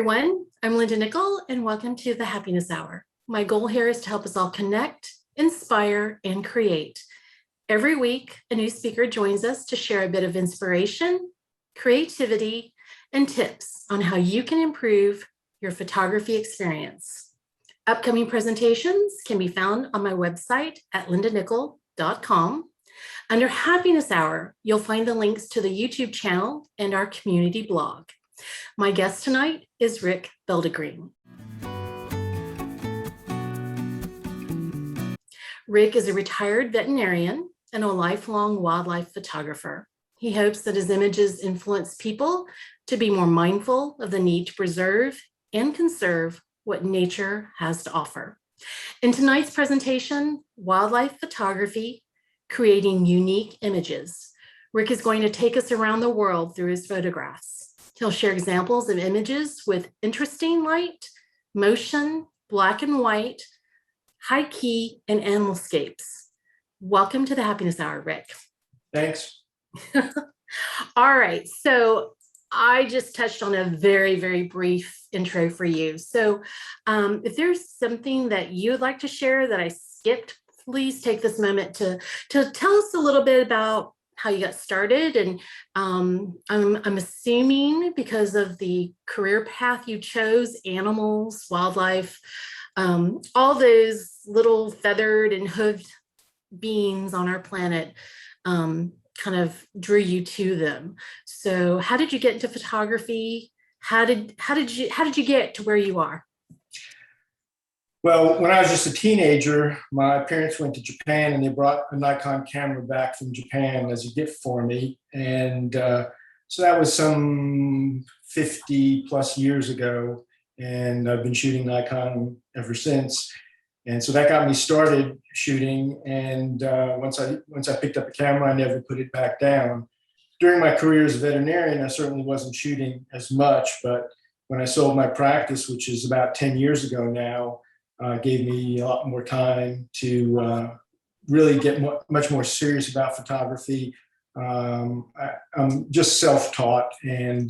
everyone. I'm Linda Nickell, and welcome to the Happiness Hour. My goal here is to help us all connect, inspire, and create. Every week, a new speaker joins us to share a bit of inspiration, creativity, and tips on how you can improve your photography experience. Upcoming presentations can be found on my website at lindanickell.com. Under Happiness Hour, you'll find the links to the YouTube channel and our community blog. My guest tonight is Rick Beldegreen. Rick is a retired veterinarian and a lifelong wildlife photographer. He hopes that his images influence people to be more mindful of the need to preserve and conserve what nature has to offer. In tonight's presentation, Wildlife Photography, Creating Unique Images, Rick is going to take us around the world through his photographs. He'll share examples of images with interesting light, motion, black and white, high key, and animalscapes. Welcome to the Happiness Hour, Rick. Thanks. All right, so I just touched on a very, very brief intro for you. So if there's something that you would like to share that I skipped, please take this moment to tell us a little bit about how you got started. And I'm assuming because of the career path you chose, animals, wildlife, all those little feathered and hooved beings on our planet kind of drew you to them. So how did you get into photography? How did you get to where you are? Well, when I was just a teenager, my parents went to Japan and they brought a Nikon camera back from Japan as a gift for me. And so that was some 50 plus years ago. And I've been shooting Nikon ever since. And so that got me started shooting. And once I picked up a camera, I never put it back down. During my career as a veterinarian, I certainly wasn't shooting as much. But when I sold my practice, which is about 10 years ago now, gave me a lot more time to really get much more serious about photography. I'm just self-taught and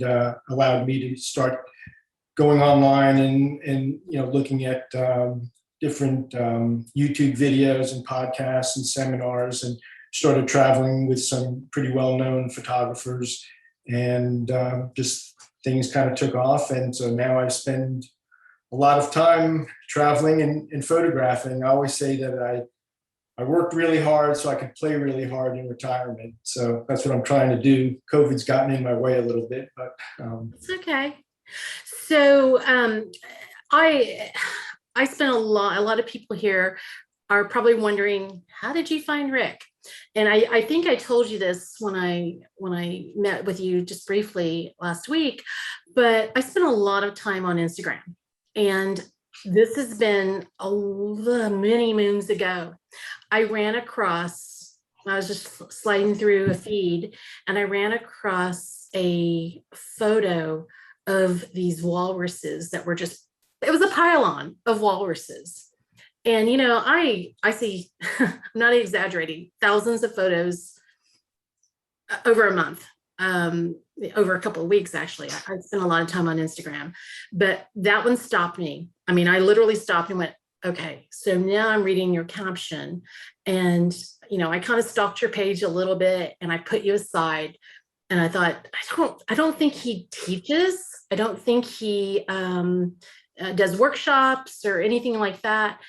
allowed me to start going online and looking at different YouTube videos and podcasts and seminars, and started traveling with some pretty well-known photographers, and just things kind of took off. And so now I spend a lot of time traveling and photographing. I always say that I worked really hard so I could play really hard in retirement. So that's what I'm trying to do. COVID's gotten in my way a little bit, but it's okay. So I spent a lot of people here are probably wondering, how did you find Rick? And I think I told you this when I met with you just briefly last week, but I spent a lot of time on Instagram. And this has been many moons ago. I was just sliding through a feed, and I ran across a photo of these walruses that were it was a pylon of walruses. And, I see, I'm not exaggerating, thousands of photos over a month. Over a couple of weeks, actually. I spent a lot of time on Instagram, but that one stopped me. I mean, I literally stopped and went, okay, so now I'm reading your caption, and, I kind of stalked your page a little bit, and I put you aside, and I thought, I don't think he teaches. I don't think he does workshops or anything like that.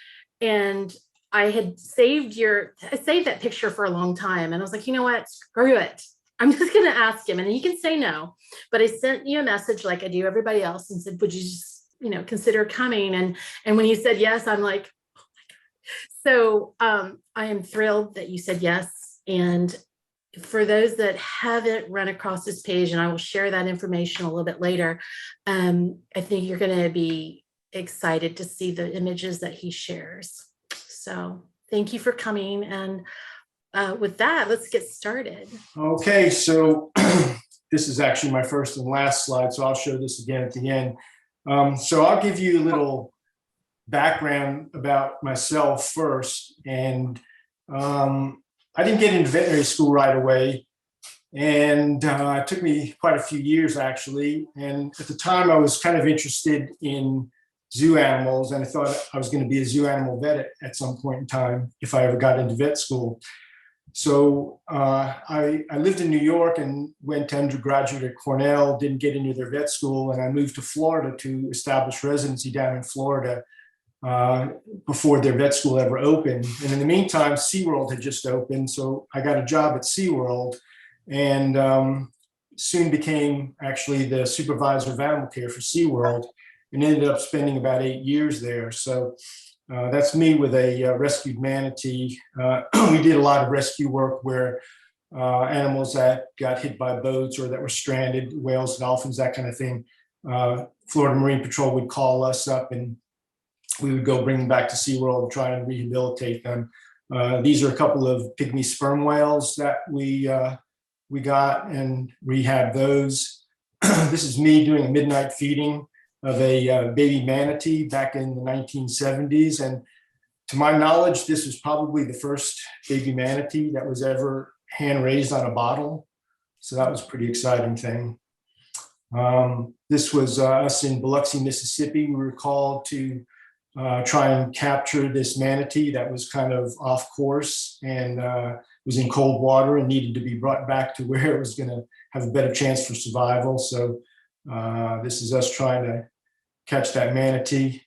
And I had saved that picture for a long time. And I was like, you know what, screw it. I'm just going to ask him, and he can say no. But I sent you a message like I do everybody else and said, would you just, consider coming? And when you said yes, I'm like, oh my God. So I am thrilled that you said yes. And for those that haven't run across this page, and I will share that information a little bit later, I think you're going to be excited to see the images that he shares. So thank you for coming. And with that, let's get started. Okay, so this is actually my first and last slide, so I'll show this again at the end. So I'll give you a little background about myself first. And I didn't get into veterinary school right away. And it took me quite a few years, actually. And at the time, I was kind of interested in zoo animals, and I thought I was going to be a zoo animal vet at some point in time if I ever got into vet school. So I lived in New York and went to undergraduate at Cornell, didn't get into their vet school, and I moved to Florida to establish residency down in Florida before their vet school ever opened. And in the meantime, SeaWorld had just opened, so I got a job at SeaWorld and soon became actually the supervisor of animal care for SeaWorld and ended up spending about 8 years there. So that's me with a rescued manatee. We did a lot of rescue work where animals that got hit by boats or that were stranded, whales, dolphins, that kind of thing. Florida Marine Patrol would call us up and we would go bring them back to SeaWorld and try and rehabilitate them. These are a couple of pygmy sperm whales that we got and rehab those. This is me doing a midnight feeding of a baby manatee back in the 1970s. And to my knowledge, this was probably the first baby manatee that was ever hand raised on a bottle. So that was a pretty exciting thing. This was us in Biloxi, Mississippi. We were called to try and capture this manatee that was kind of off course and was in cold water and needed to be brought back to where it was going to have a better chance for survival. So this is us trying to catch that manatee.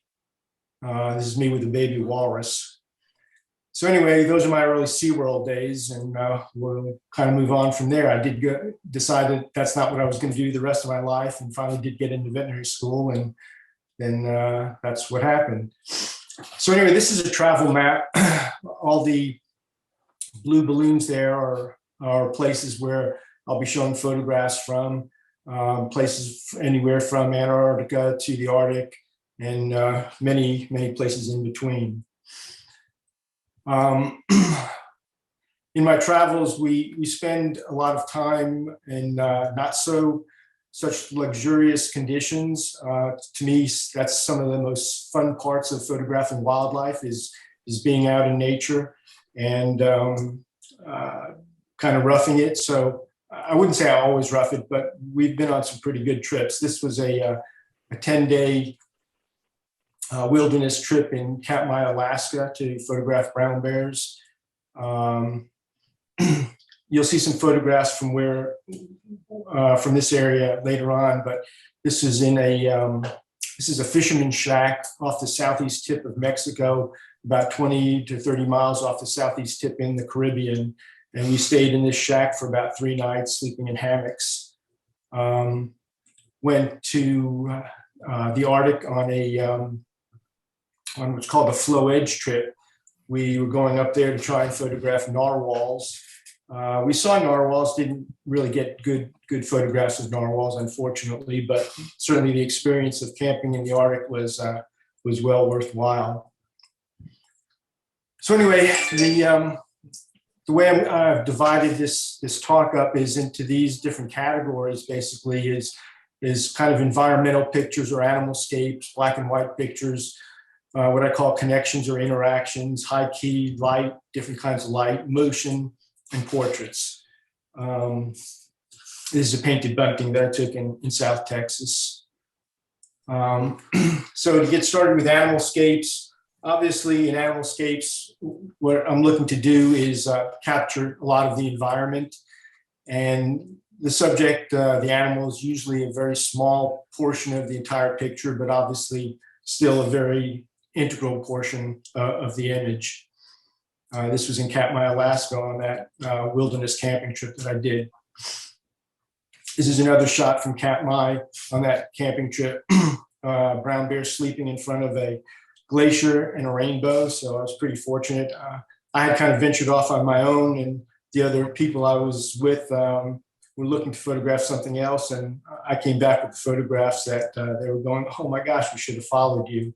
This is me with the baby walrus. So anyway, those are my early SeaWorld days, and we'll kind of move on from there. I did decide that that's not what I was going to do the rest of my life, and finally did get into veterinary school, and then that's what happened. So anyway, this is a travel map. All the blue balloons there are places where I'll be showing photographs from, places anywhere from Antarctica to the Arctic, and many, many places in between. In my travels, we spend a lot of time in not such luxurious conditions. To me, that's some of the most fun parts of photographing wildlife is being out in nature and kind of roughing it. So I wouldn't say I always rough it, but we've been on some pretty good trips. This was a 10-day wilderness trip in Katmai, Alaska to photograph brown bears. You'll see some photographs from from this area later on, but this is this is a fisherman's shack off the southeast tip of Mexico, about 20 to 30 miles off the southeast tip in the Caribbean. And we stayed in this shack for about 3 nights, sleeping in hammocks. Went to the Arctic on what's called a flow edge trip. We were going up there to try and photograph narwhals. We saw narwhals, didn't really get good photographs of narwhals, unfortunately, but certainly the experience of camping in the Arctic was well worthwhile. So anyway, the way I've divided this talk up is into these different categories. Basically, is kind of environmental pictures or animalscapes, black and white pictures, what I call connections or interactions, high key, light, different kinds of light, motion, and portraits. This is a painted bunting that I took in South Texas. So to get started with animalscapes, obviously in animalscapes, what I'm looking to do is capture a lot of the environment, and the subject, the animal, is usually a very small portion of the entire picture, but obviously still a very integral portion of the image. This was in Katmai, Alaska on that wilderness camping trip that I did. This is another shot from Katmai on that camping trip. Brown bear sleeping in front of a glacier and a rainbow, so I was pretty fortunate. I had kind of ventured off on my own, and the other people I was with were looking to photograph something else, and I came back with the photographs that they were going, oh my gosh, we should have followed you.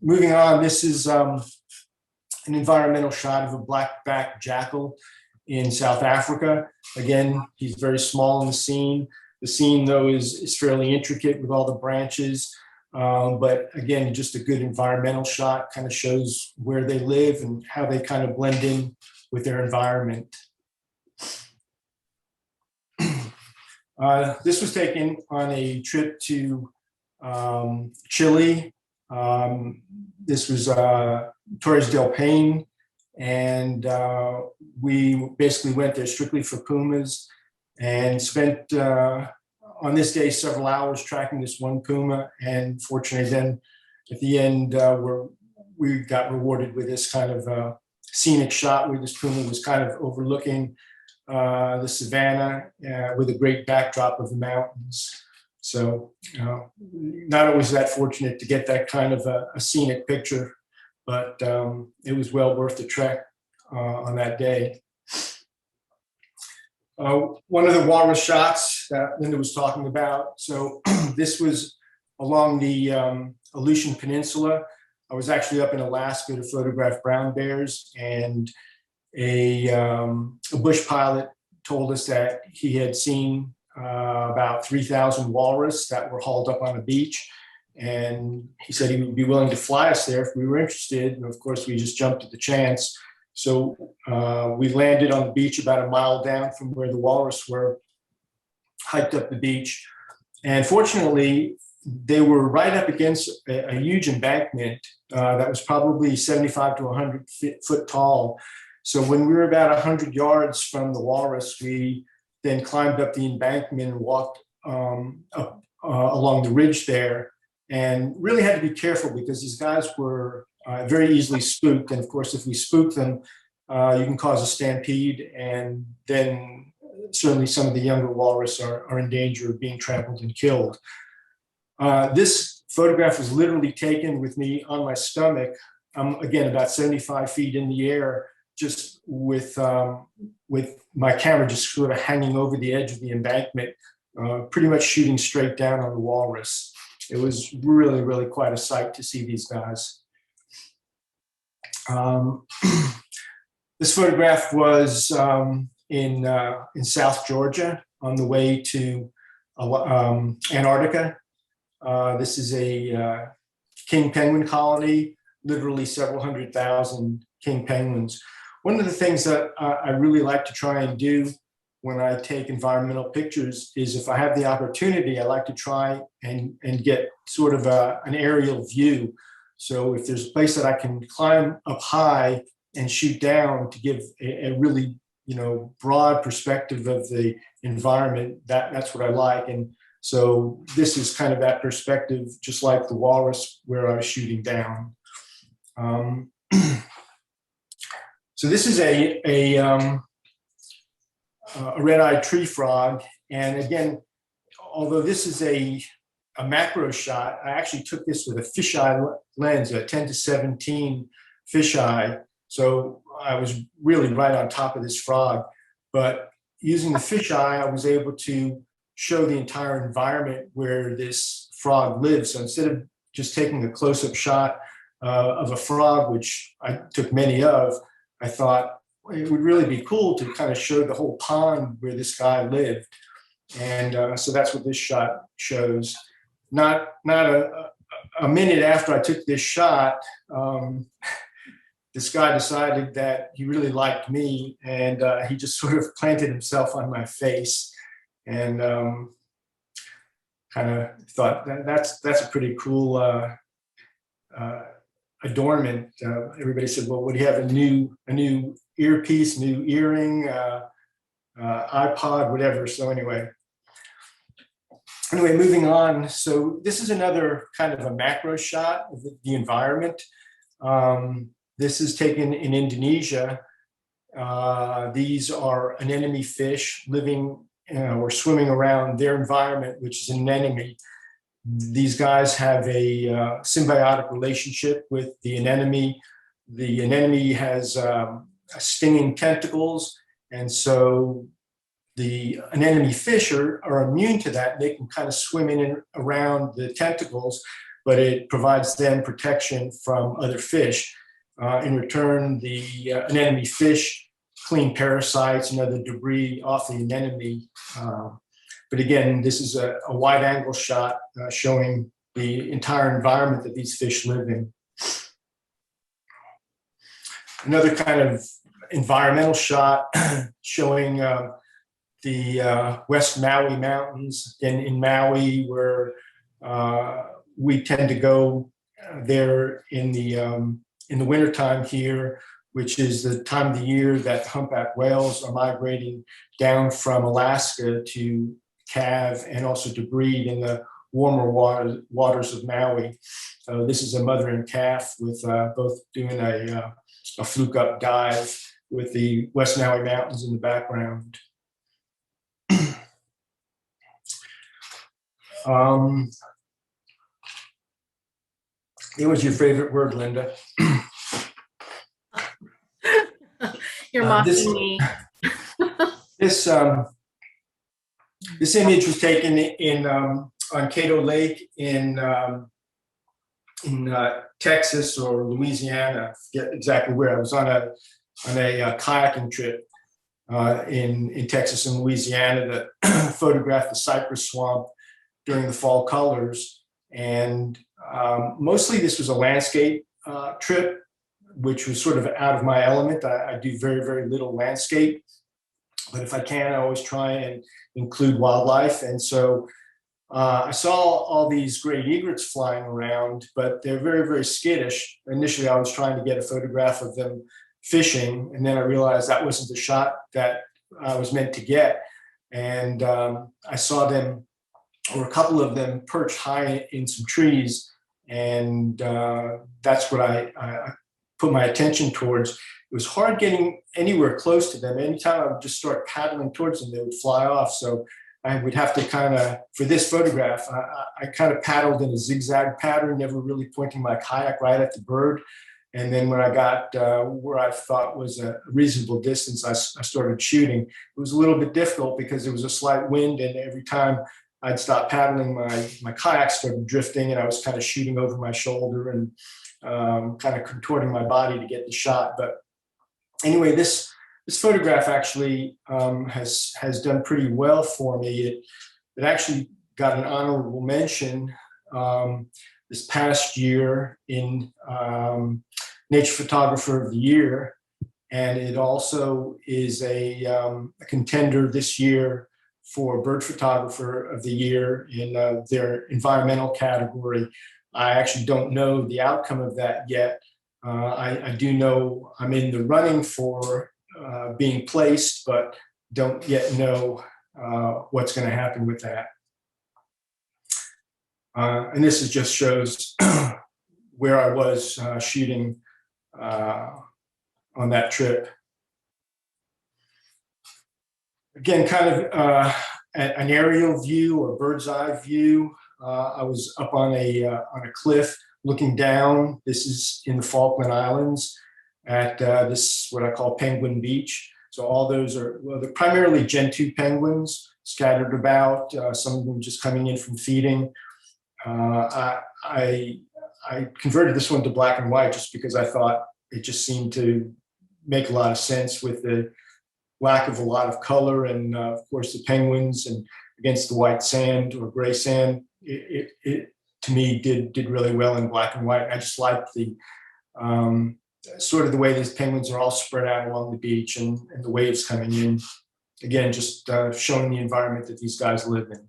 Moving on, this is an environmental shot of a black-backed jackal in South Africa. Again, he's very small in the scene. The scene, though, is fairly intricate with all the branches. But again, just a good environmental shot, kind of shows where they live and how they kind of blend in with their environment. This was taken on a trip to Chile. This was Torres del Paine, and we basically went there strictly for pumas and spent on this day several hours tracking this one puma. And fortunately, then at the end, we got rewarded with this kind of scenic shot where this puma was kind of overlooking the savanna with a great backdrop of the mountains. So not always that fortunate to get that kind of a scenic picture, but it was well worth the trek on that day. One of the walrus shots that Linda was talking about. So this was along the Aleutian Peninsula. I was actually up in Alaska to photograph brown bears, and a bush pilot told us that he had seen about 3,000 walrus that were hauled up on a beach. And he said he would be willing to fly us there if we were interested. And of course, we just jumped at the chance. So we landed on the beach about a mile down from where the walrus were, hiked up the beach. And fortunately, they were right up against a huge embankment that was probably 75 to 100 foot tall. So when we were about 100 yards from the walrus, we then climbed up the embankment and walked up along the ridge there, and really had to be careful because these guys were very easily spooked. And of course, if we spook them, you can cause a stampede, and then certainly some of the younger walrus are in danger of being trampled and killed. This photograph was literally taken with me on my stomach, again, about 75 feet in the air, just with my camera just sort of hanging over the edge of the embankment, pretty much shooting straight down on the walrus. It was really, really quite a sight to see these guys. This photograph was in South Georgia on the way to Antarctica. This is a king penguin colony, literally several 100,000 king penguins. One of the things that I really like to try and do when I take environmental pictures is, if I have the opportunity, I like to try and get sort of an aerial view. So if there's a place that I can climb up high and shoot down to give a really, broad perspective of the environment, that's what I like. And so this is kind of that perspective, just like the walrus where I was shooting down. So this is a red-eyed tree frog. And again, although this is a macro shot, I actually took this with a fisheye lens, a 10 to 17 fisheye. So I was really right on top of this frog. But using the fisheye, I was able to show the entire environment where this frog lives. So instead of just taking a close-up shot of a frog, which I took many of, I thought it would really be cool to kind of show the whole pond where this guy lived. And so that's what this shot shows. Not a minute after I took this shot, this guy decided that he really liked me, and he just sort of planted himself on my face, and kind of thought that's a pretty cool adornment. Everybody said, "Well, would he have a new earpiece, new earring, iPod, whatever?" So anyway, moving on. So this is another kind of a macro shot of the environment. This is taken in Indonesia. These are anemone fish living or swimming around their environment, which is an anemone. These guys have a symbiotic relationship with the anemone. The anemone has stinging tentacles, and so the anemone fish are immune to that. They can kind of swim in and around the tentacles, but it provides them protection from other fish. In return, the anemone fish clean parasites and other debris off the anemone. But again, this is a wide angle shot showing the entire environment that these fish live in. Another kind of environmental shot showing West Maui Mountains in Maui, where we tend to go there in the wintertime here, which is the time of the year that humpback whales are migrating down from Alaska to calve and also to breed in the warmer waters of Maui. So this is a mother and calf with both doing a fluke up dive with the West Maui Mountains in the background. It was your favorite word, Linda. You're mocking me. This image was taken in on Cato Lake in Texas or Louisiana. I forget exactly where. I was on a kayaking trip in Texas and Louisiana that photographed the cypress swamp during the fall colors. And mostly this was a landscape trip, which was sort of out of my element. I do very, very little landscape, but if I can, I always try and include wildlife. And so I saw all these great egrets flying around, but they're very, very skittish. Initially, I was trying to get a photograph of them fishing, and then I realized that wasn't the shot that I was meant to get. And I saw them, or a couple of them, perched high in some trees, and that's what I put my attention towards. It was hard getting anywhere close to them. Anytime I would just start paddling towards them, they would fly off. So I would have to kind of, for this photograph, I kind of paddled in a zigzag pattern, never really pointing my kayak right at the bird. And then when I got where I thought was a reasonable distance, I started shooting. It was a little bit difficult because there was a slight wind, and every time I'd stop paddling, my kayak started drifting, and I was kind of shooting over my shoulder and kind of contorting my body to get the shot. But anyway, this photograph actually has done pretty well for me. It actually got an honorable mention this past year in Nature Photographer of the Year, and it also is a contender this year for Bird Photographer of the Year in their environmental category. I actually don't know the outcome of that yet. I do know I'm in the running for being placed, but don't yet know what's going to happen with that. And this is just shows where I was shooting on that trip. Again, kind of an aerial view or bird's eye view. I was up on a cliff looking down. This is in the Falkland Islands at this, what I call Penguin Beach. So all those are, well, they're primarily Gen 2 penguins scattered about, some of them just coming in from feeding. I converted this one to black and white just because I thought it just seemed to make a lot of sense with the lack of a lot of color, and of course the penguins and against the white sand or gray sand, it to me did really well in black and white. I just liked the sort of the way these penguins are all spread out along the beach and the waves coming in. Again, just showing the environment that these guys live in.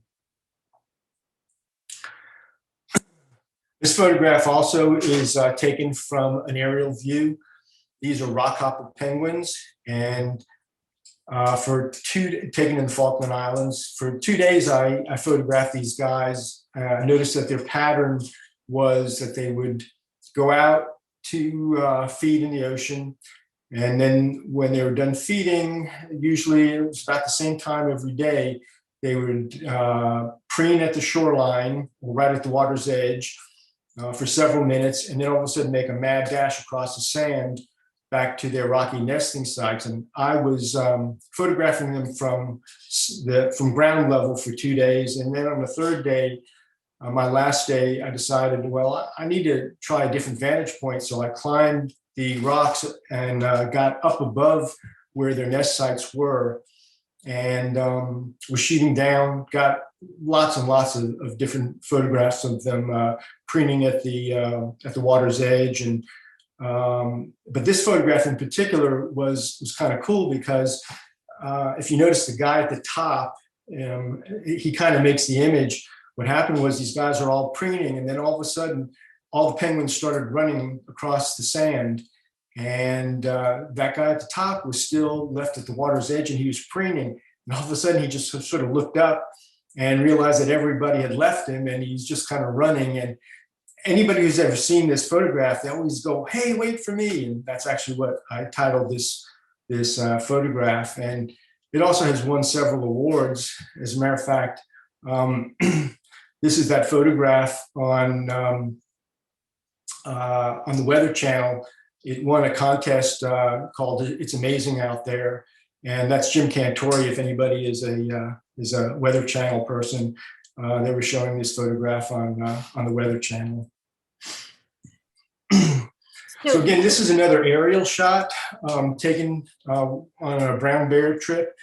This photograph also is taken from an aerial view. These are rockhopper penguins, and taken in the Falkland Islands. For 2 days, I photographed these guys. I noticed that their pattern was that they would go out to feed in the ocean, and then when they were done feeding, usually it was about the same time every day, they would preen at the shoreline or right at the water's edge for several minutes, and then all of a sudden make a mad dash across the sand back to their rocky nesting sites. And I was photographing them from ground level for 2 days. And then on the third day, my last day, I decided, well, I need to try a different vantage point. So I climbed the rocks and got up above where their nest sites were, and was shooting down, got lots and lots of different photographs of them preening at the water's edge. And but this photograph in particular was kind of cool because if you notice the guy at the top, he kind of makes the image. What happened was these guys are all preening, and then all of a sudden, all the penguins started running across the sand. And that guy at the top was still left at the water's edge, and he was preening. And all of a sudden, he just sort of looked up and realized that everybody had left him, and he's just kind of running. And anybody who's ever seen this photograph, they always go, "Hey, wait for me!" And that's actually what I titled this photograph. And it also has won several awards. As a matter of fact, this is that photograph on the Weather Channel. It won a contest called "It's Amazing Out There," and that's Jim Cantori. If anybody is a Weather Channel person, they were showing this photograph on the Weather Channel. So again, this is another aerial shot taken on a brown bear trip,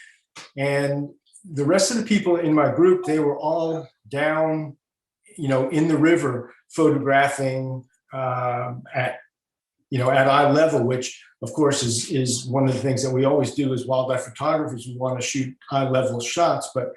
and the rest of the people in my group, they were all down, in the river photographing at eye level, which of course is one of the things that we always do as wildlife photographers. We want to shoot eye level shots, but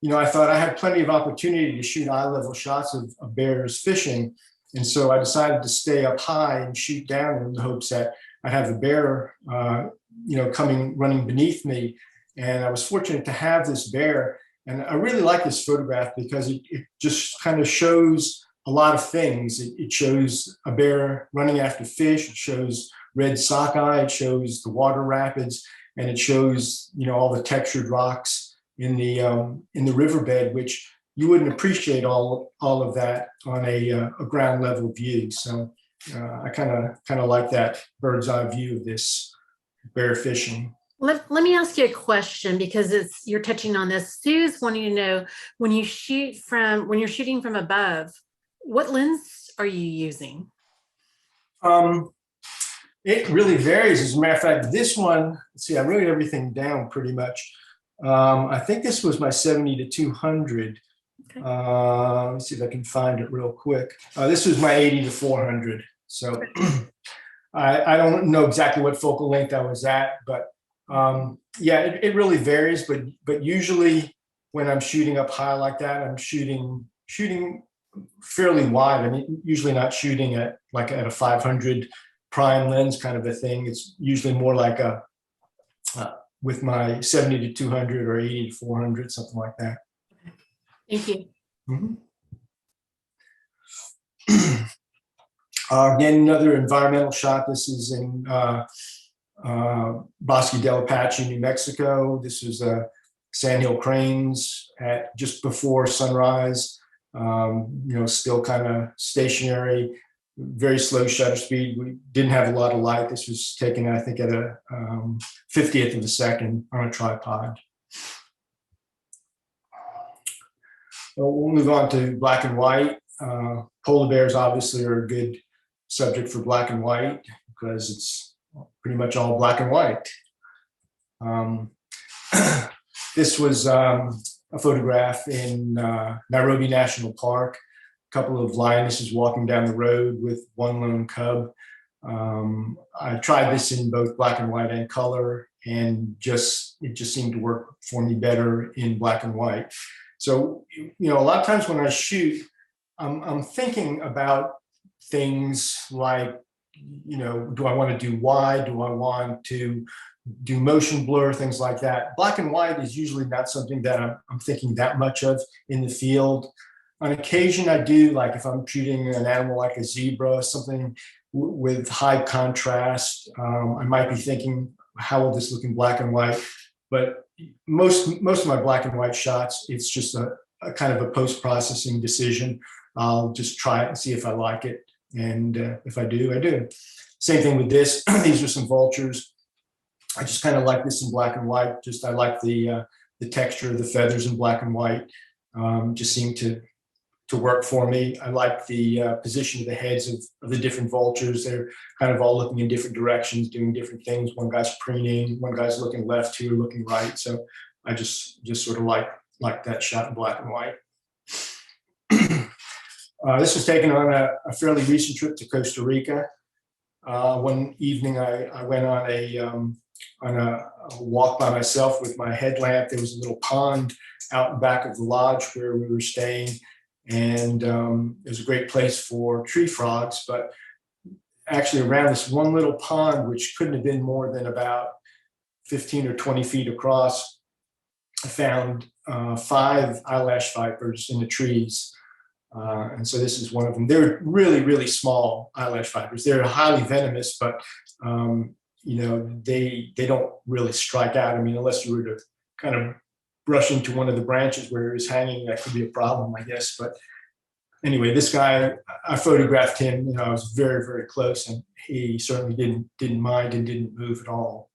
I thought I had plenty of opportunity to shoot eye level shots of bears fishing. And so I decided to stay up high and shoot down in the hopes that I'd have the bear, running beneath me. And I was fortunate to have this bear. And I really like this photograph because it just kind of shows a lot of things. It shows a bear running after fish. It shows red sockeye. It shows the water rapids, and it shows all the textured rocks in the riverbed, which you wouldn't appreciate all of that on a ground level view. So I kind of like that bird's eye view of this bear fishing. Let me ask you a question, because you're touching on this. Sue's wanting to know, when you're shooting from above, what lens are you using? It really varies. As a matter of fact, this one, let's see, I wrote everything down pretty much. I think this was my 70 to 200. Okay. Let me see if I can find it real quick. This was my 80 to 400. So I don't know exactly what focal length I was at, but it really varies. But usually when I'm shooting up high like that, I'm shooting fairly wide. I mean, usually not shooting at a 500 prime lens kind of a thing. It's usually more like with my 70 to 200 or 80 to 400, something like that. Thank you. Mm-hmm. Again, another environmental shot. This is in Bosque del Apache, New Mexico. This is sandhill cranes at just before sunrise. Still kind of stationary, very slow shutter speed. We didn't have a lot of light. This was taken, I think, at a 50th of a second on a tripod. We'll move on to black and white. Polar bears obviously are a good subject for black and white because it's pretty much all black and white. This was a photograph in Nairobi National Park. A couple of lionesses walking down the road with one lone cub. I tried this in both black and white and color, and it just seemed to work for me better in black and white. So, a lot of times when I shoot, I'm thinking about things like, do I want to do wide? Do I want to do motion blur, things like that? Black and white is usually not something that I'm thinking that much of in the field. On occasion, I do, like if I'm shooting an animal like a zebra, something with high contrast, I might be thinking, how will this look in black and white? But most of my black and white shots, it's just a kind of a post-processing decision. I'll just try it and see if I like it. And if I do, I do. Same thing with this. These are some vultures. I just kind of like this in black and white. I like the texture of the feathers in black and white. Just seem to work for me. I like the position of the heads of the different vultures. They're kind of all looking in different directions, doing different things. One guy's preening, one guy's looking left, two are looking right. So I just sort of like that shot in black and white. This was taken on a fairly recent trip to Costa Rica. One evening I went on a on a walk by myself with my headlamp. There was a little pond out in back of the lodge where we were staying, and it was a great place for tree frogs. But actually, around this one little pond, which couldn't have been more than about 15 or 20 feet across, I found 5 eyelash vipers in the trees. And so this is one of them. They're really, really small eyelash vipers. They're highly venomous, but they don't really strike out. I mean, unless you were to kind of brush into one of the branches where it was hanging, that could be a problem, I guess. But anyway, this guy, I photographed him. I was very, very close, and he certainly didn't mind and didn't move at all.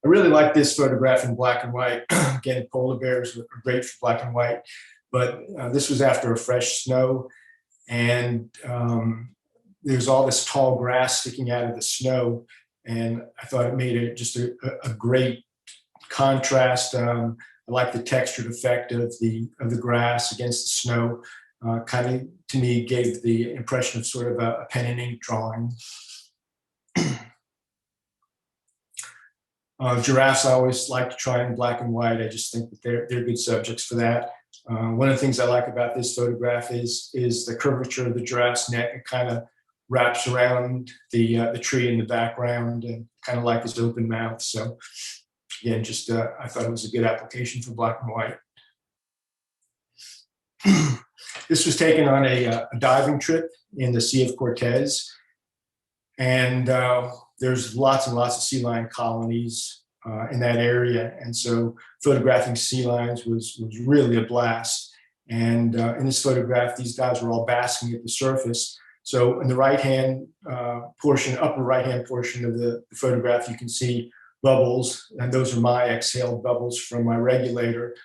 I really like this photograph in black and white. Again, polar bears are great for black and white, but this was after a fresh snow, and there's all this tall grass sticking out of the snow, and I thought it made just a great contrast. I like the textured effect of the grass against the snow. Kind of, to me, gave the impression of sort of a pen and ink drawing. Giraffes I always like to try in black and white. I just think that they're good subjects for that. One of the things I like about this photograph is the curvature of the giraffe's neck. It kind of wraps around the tree in the background, and kind of like his open mouth. So again, just I thought it was a good application for black and white. This was taken on a diving trip in the Sea of Cortez, and there's lots and lots of sea lion colonies in that area, and so photographing sea lions was really a blast. And in this photograph, these guys were all basking at the surface. So in the right-hand portion, upper right-hand portion of the photograph, you can see bubbles, and those are my exhaled bubbles from my regulator.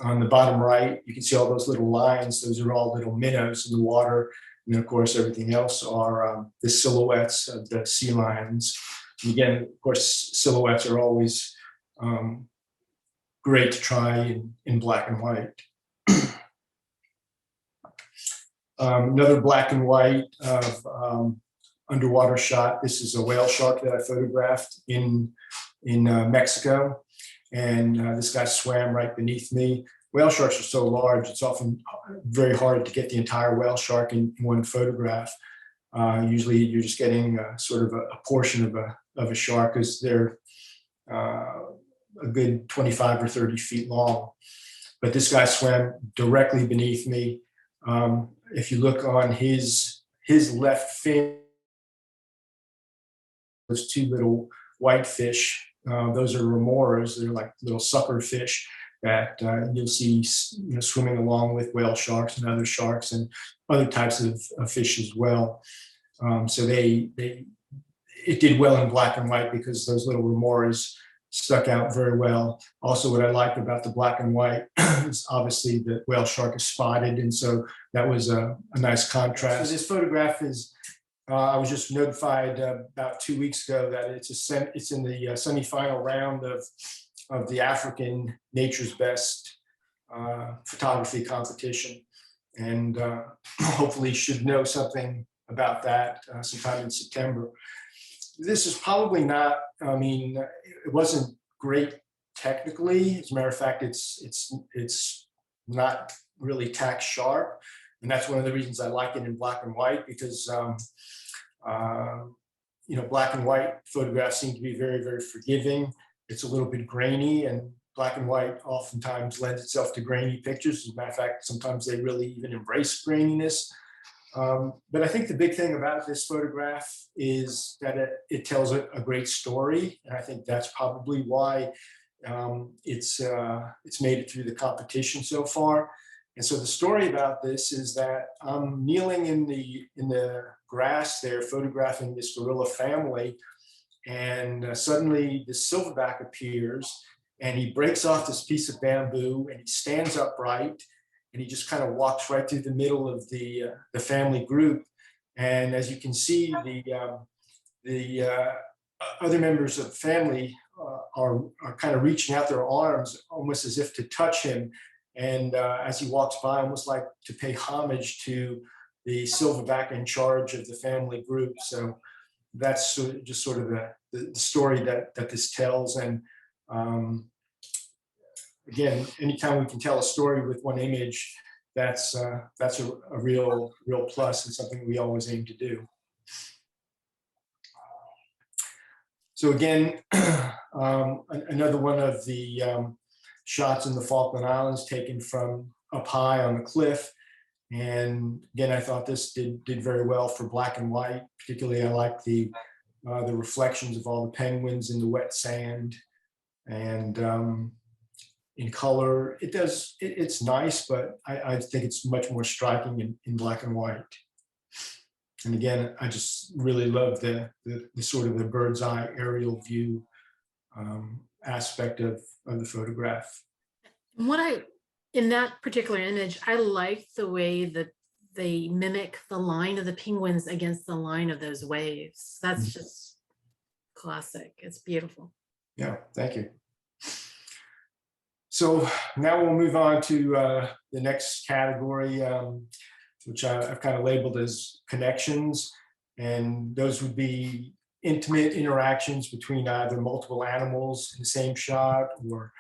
On the bottom right, you can see all those little lines. Those are all little minnows in the water. And of course, everything else are the silhouettes of the sea lions. And again, of course, silhouettes are always great to try in black and white. Another black and white underwater shot. This is a whale shark that I photographed in Mexico. And this guy swam right beneath me. Whale sharks are so large, it's often very hard to get the entire whale shark in one photograph. Usually you're just getting sort of a portion of a shark, because they're a good 25 or 30 feet long. But this guy swam directly beneath me. If you look on his left fin, those 2 little white fish, those are remoras. They're like little sucker fish that you'll see swimming along with whale sharks and other sharks and other types of fish as well. So it did well in black and white because those little remoras stuck out very well. Also, what I liked about the black and white is obviously the whale shark is spotted, and so that was a nice contrast. So this photograph is, I was just notified about 2 weeks ago that it's in the semifinal round of the African Nature's Best photography competition, and hopefully should know something about that sometime in September. This is probably not, I mean, it wasn't great technically. As a matter of fact, it's not really tack sharp. And that's one of the reasons I like it in black and white, because black and white photographs seem to be very, very forgiving. It's a little bit grainy, and black and white oftentimes lends itself to grainy pictures. As a matter of fact, sometimes they really even embrace graininess. But I think the big thing about this photograph is that it tells a great story, and I think that's probably why it's made it through the competition so far. And so the story about this is that I'm kneeling in the grass there, photographing this gorilla family, and suddenly the silverback appears, and he breaks off this piece of bamboo, and he stands upright. And he just kind of walks right through the middle of the family group. And as you can see, the other members of the family are kind of reaching out their arms, almost as if to touch him. And as he walks by, almost like to pay homage to the silverback in charge of the family group. So that's just sort of the story that this tells. And again, anytime we can tell a story with one image, that's a real plus and something we always aim to do. So again, another one of the shots in the Falkland Islands taken from up high on the cliff. And again, I thought this did very well for black and white. Particularly, I like the reflections of all the penguins in the wet sand. And in color, it's nice, but I think it's much more striking in black and white. And again, I just really love the sort of the bird's eye aerial view aspect of the photograph. In that particular image, I like the way that they mimic the line of the penguins against the line of those waves. That's just classic. It's beautiful. Yeah, thank you. So now we'll move on to the next category, which I've kind of labeled as connections. And those would be intimate interactions between either multiple animals in the same shot, or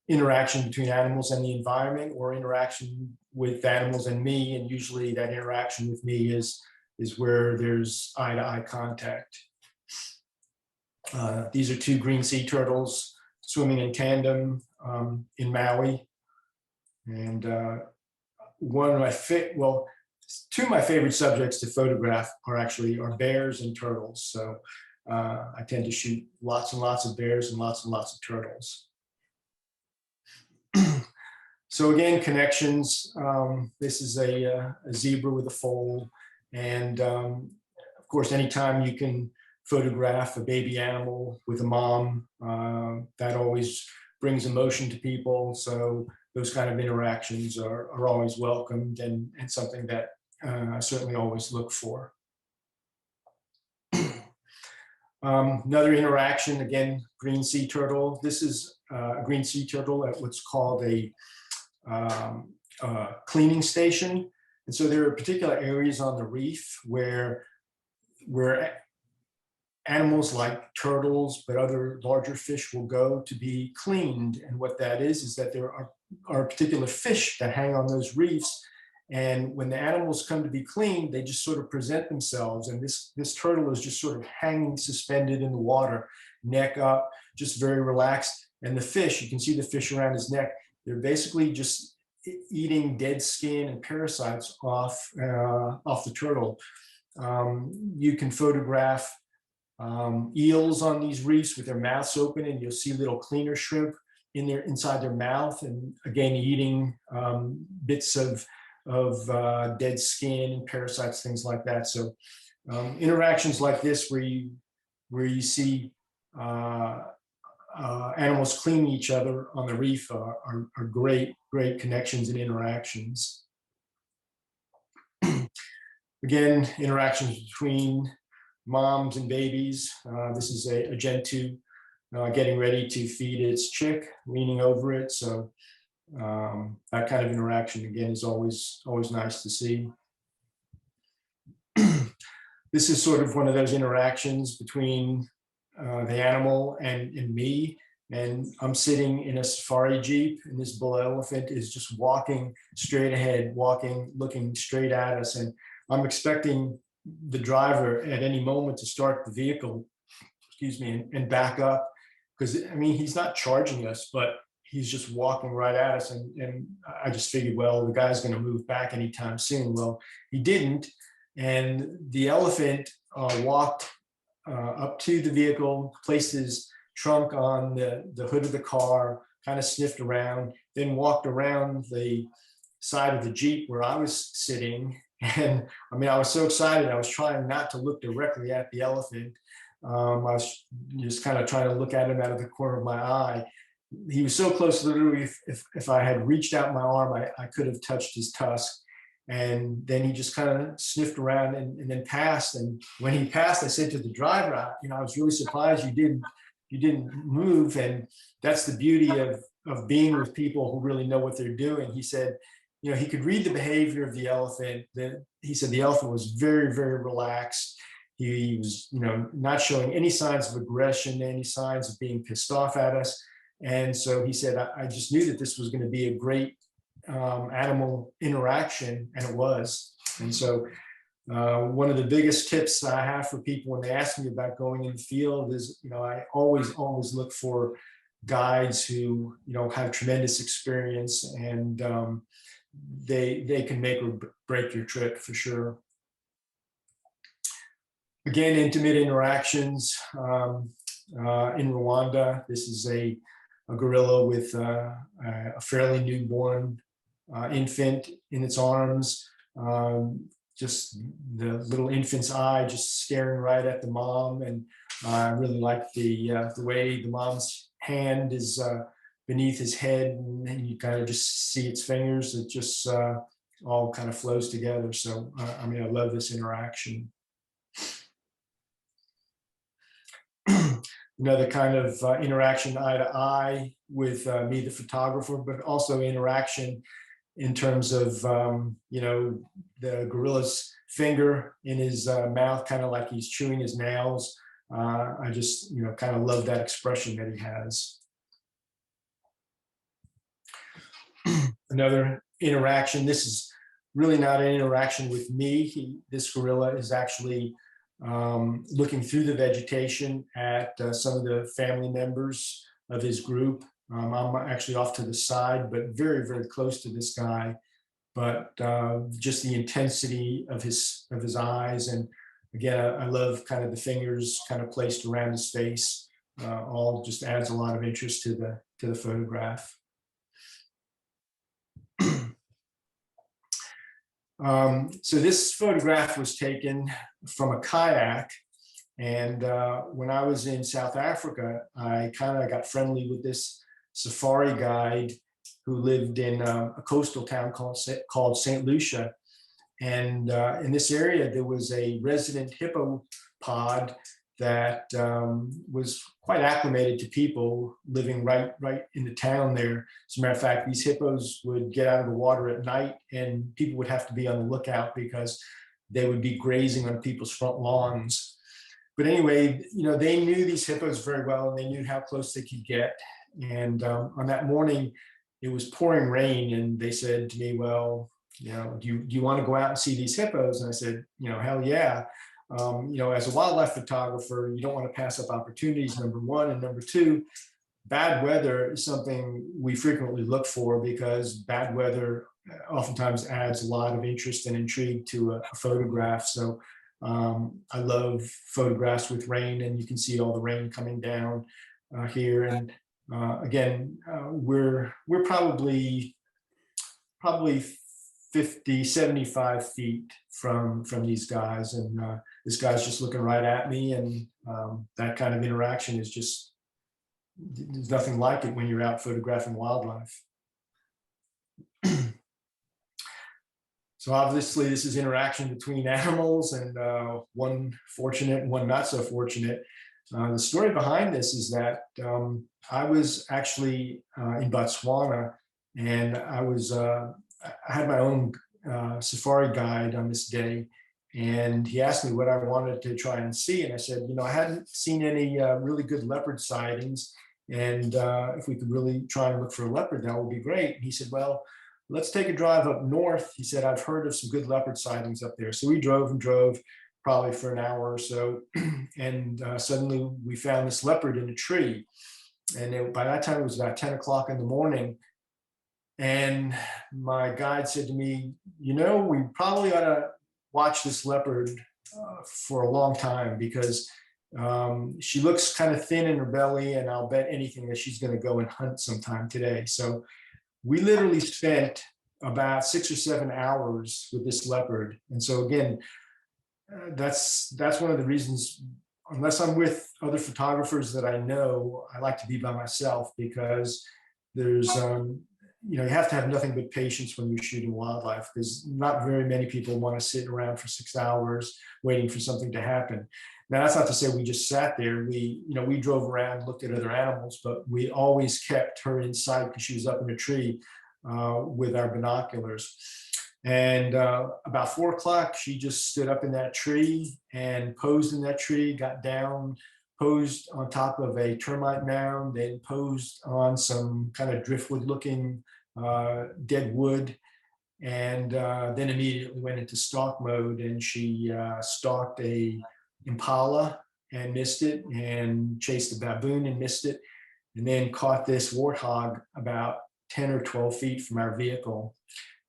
interaction between animals and the environment, or interaction with animals and me. And usually that interaction with me is where there's eye-to-eye contact. These are two green sea turtles swimming in tandem in Maui. And two of my favorite subjects to photograph are bears and turtles. So I tend to shoot lots and lots of bears and lots of turtles. So again, connections. This is a zebra with a foal. And of course, anytime you can photograph a baby animal with a mom, that always brings emotion to people. So those kind of interactions are always welcomed, and something that I certainly always look for. Another interaction, again, green sea turtle. This is a green sea turtle at what's called a cleaning station. And so there are particular areas on the reef where animals like turtles, but other larger fish will go to be cleaned. And what that is that there are particular fish that hang on those reefs. And when the animals come to be cleaned, they just sort of present themselves. And this turtle is just sort of hanging suspended in the water, neck up, just very relaxed. And the fish, you can see the fish around his neck, they're basically just eating dead skin and parasites off the turtle. You can photograph eels on these reefs with their mouths open, and you'll see little cleaner shrimp inside their mouth, and again eating bits of dead skin and parasites, things like that. So interactions like this, where you see animals cleaning each other on the reef, are great connections and interactions. Again, interactions between moms and babies. This is a gentoo getting ready to feed its chick, leaning over it. So that kind of interaction, again, is always nice to see. This is sort of one of those interactions between the animal and me. And I'm sitting in a safari jeep, and this bull elephant is just walking straight ahead, looking straight at us. And I'm expecting the driver at any moment to start the vehicle, and back up, because I mean, he's not charging us, but he's just walking right at us. And I just figured, well, the guy's going to move back anytime soon. Well, he didn't. And the elephant walked up to the vehicle, placed his trunk on the hood of the car, kind of sniffed around, then walked around the side of the Jeep where I was sitting. And I mean, I was so excited. I was trying not to look directly at the elephant. I was just kind of trying to look at him out of the corner of my eye. He was so close, literally, if I had reached out my arm, I could have touched his tusk. And then he just kind of sniffed around and then passed. And when he passed, I said to the driver, I was really surprised you didn't move. And that's the beauty of being with people who really know what they're doing. He said, he could read the behavior of the elephant. He said the elephant was very, very relaxed. He was, not showing any signs of aggression, any signs of being pissed off at us. And so he said, I just knew that this was going to be a great animal interaction, and it was. And so one of the biggest tips I have for people when they ask me about going in the field is, I always look for guides who, have tremendous experience, and they can make or break your trip for sure. Again, intimate interactions. In Rwanda, this is a gorilla with a fairly newborn infant in its arms. Just the little infant's eye just staring right at the mom. And I really like the way the mom's hand is beneath his head, and you kind of just see its fingers. It just all kind of flows together. So, I love this interaction. Another kind of interaction eye to eye with me, the photographer, but also interaction in terms of, the gorilla's finger in his mouth, kind of like he's chewing his nails. I just, kind of love that expression that he has. Another interaction, this is really not an interaction with me. This gorilla is actually looking through the vegetation at some of the family members of his group. I'm actually off to the side, but very, very close to this guy. But just the intensity of his eyes, and again, I love kind of the fingers kind of placed around his face. All just adds a lot of interest to the photograph. So this photograph was taken from a kayak, and when I was in South Africa, I kind of got friendly with this safari guide who lived in a coastal town called St. Lucia. And in this area, there was a resident hippo pod that was quite acclimated to people living right in the town there. As a matter of fact, these hippos would get out of the water at night, and people would have to be on the lookout because they would be grazing on people's front lawns. But anyway, they knew these hippos very well, and they knew how close they could get. And on that morning, it was pouring rain, and they said to me, well, do you want to go out and see these hippos? And I said, hell yeah. As a wildlife photographer, you don't want to pass up opportunities, number one. And number two, bad weather is something we frequently look for, because bad weather oftentimes adds a lot of interest and intrigue to a photograph. So I love photographs with rain, and you can see all the rain coming down here. And again, we're probably 50, 75 feet from these guys. And this guy's just looking right at me. And that kind of interaction is just, there's nothing like it when you're out photographing wildlife. So obviously this is interaction between animals, and one fortunate and one not so fortunate. The story behind this is that I was actually in Botswana, and I had my own safari guide on this day, and he asked me what I wanted to try and see. And I said, I hadn't seen any really good leopard sightings, and if we could really try and look for a leopard, that would be great. And he said, well, let's take a drive up north. He said, I've heard of some good leopard sightings up there. So we drove probably for an hour or so, and suddenly we found this leopard in a tree. And by that time, it was about 10 o'clock in the morning. And my guide said to me, we probably ought to watch this leopard for a long time, because she looks kind of thin in her belly, and I'll bet anything that she's going to go and hunt sometime today. So we literally spent about 6 or 7 hours with this leopard. And so again, that's one of the reasons, unless I'm with other photographers that I know, I like to be by myself, because there's you have to have nothing but patience when you're shooting wildlife, because not very many people want to sit around for 6 hours waiting for something to happen. Now, that's not to say we just sat there. We drove around, looked at other animals, but we always kept her in sight because she was up in a tree with our binoculars. And about 4 o'clock, she just stood up in that tree and posed in that tree, got down, posed on top of a termite mound, then posed on some kind of driftwood looking dead wood, and then immediately went into stalk mode. And she stalked a impala and missed it, and chased a baboon and missed it, and then caught this warthog about 10 or 12 feet from our vehicle.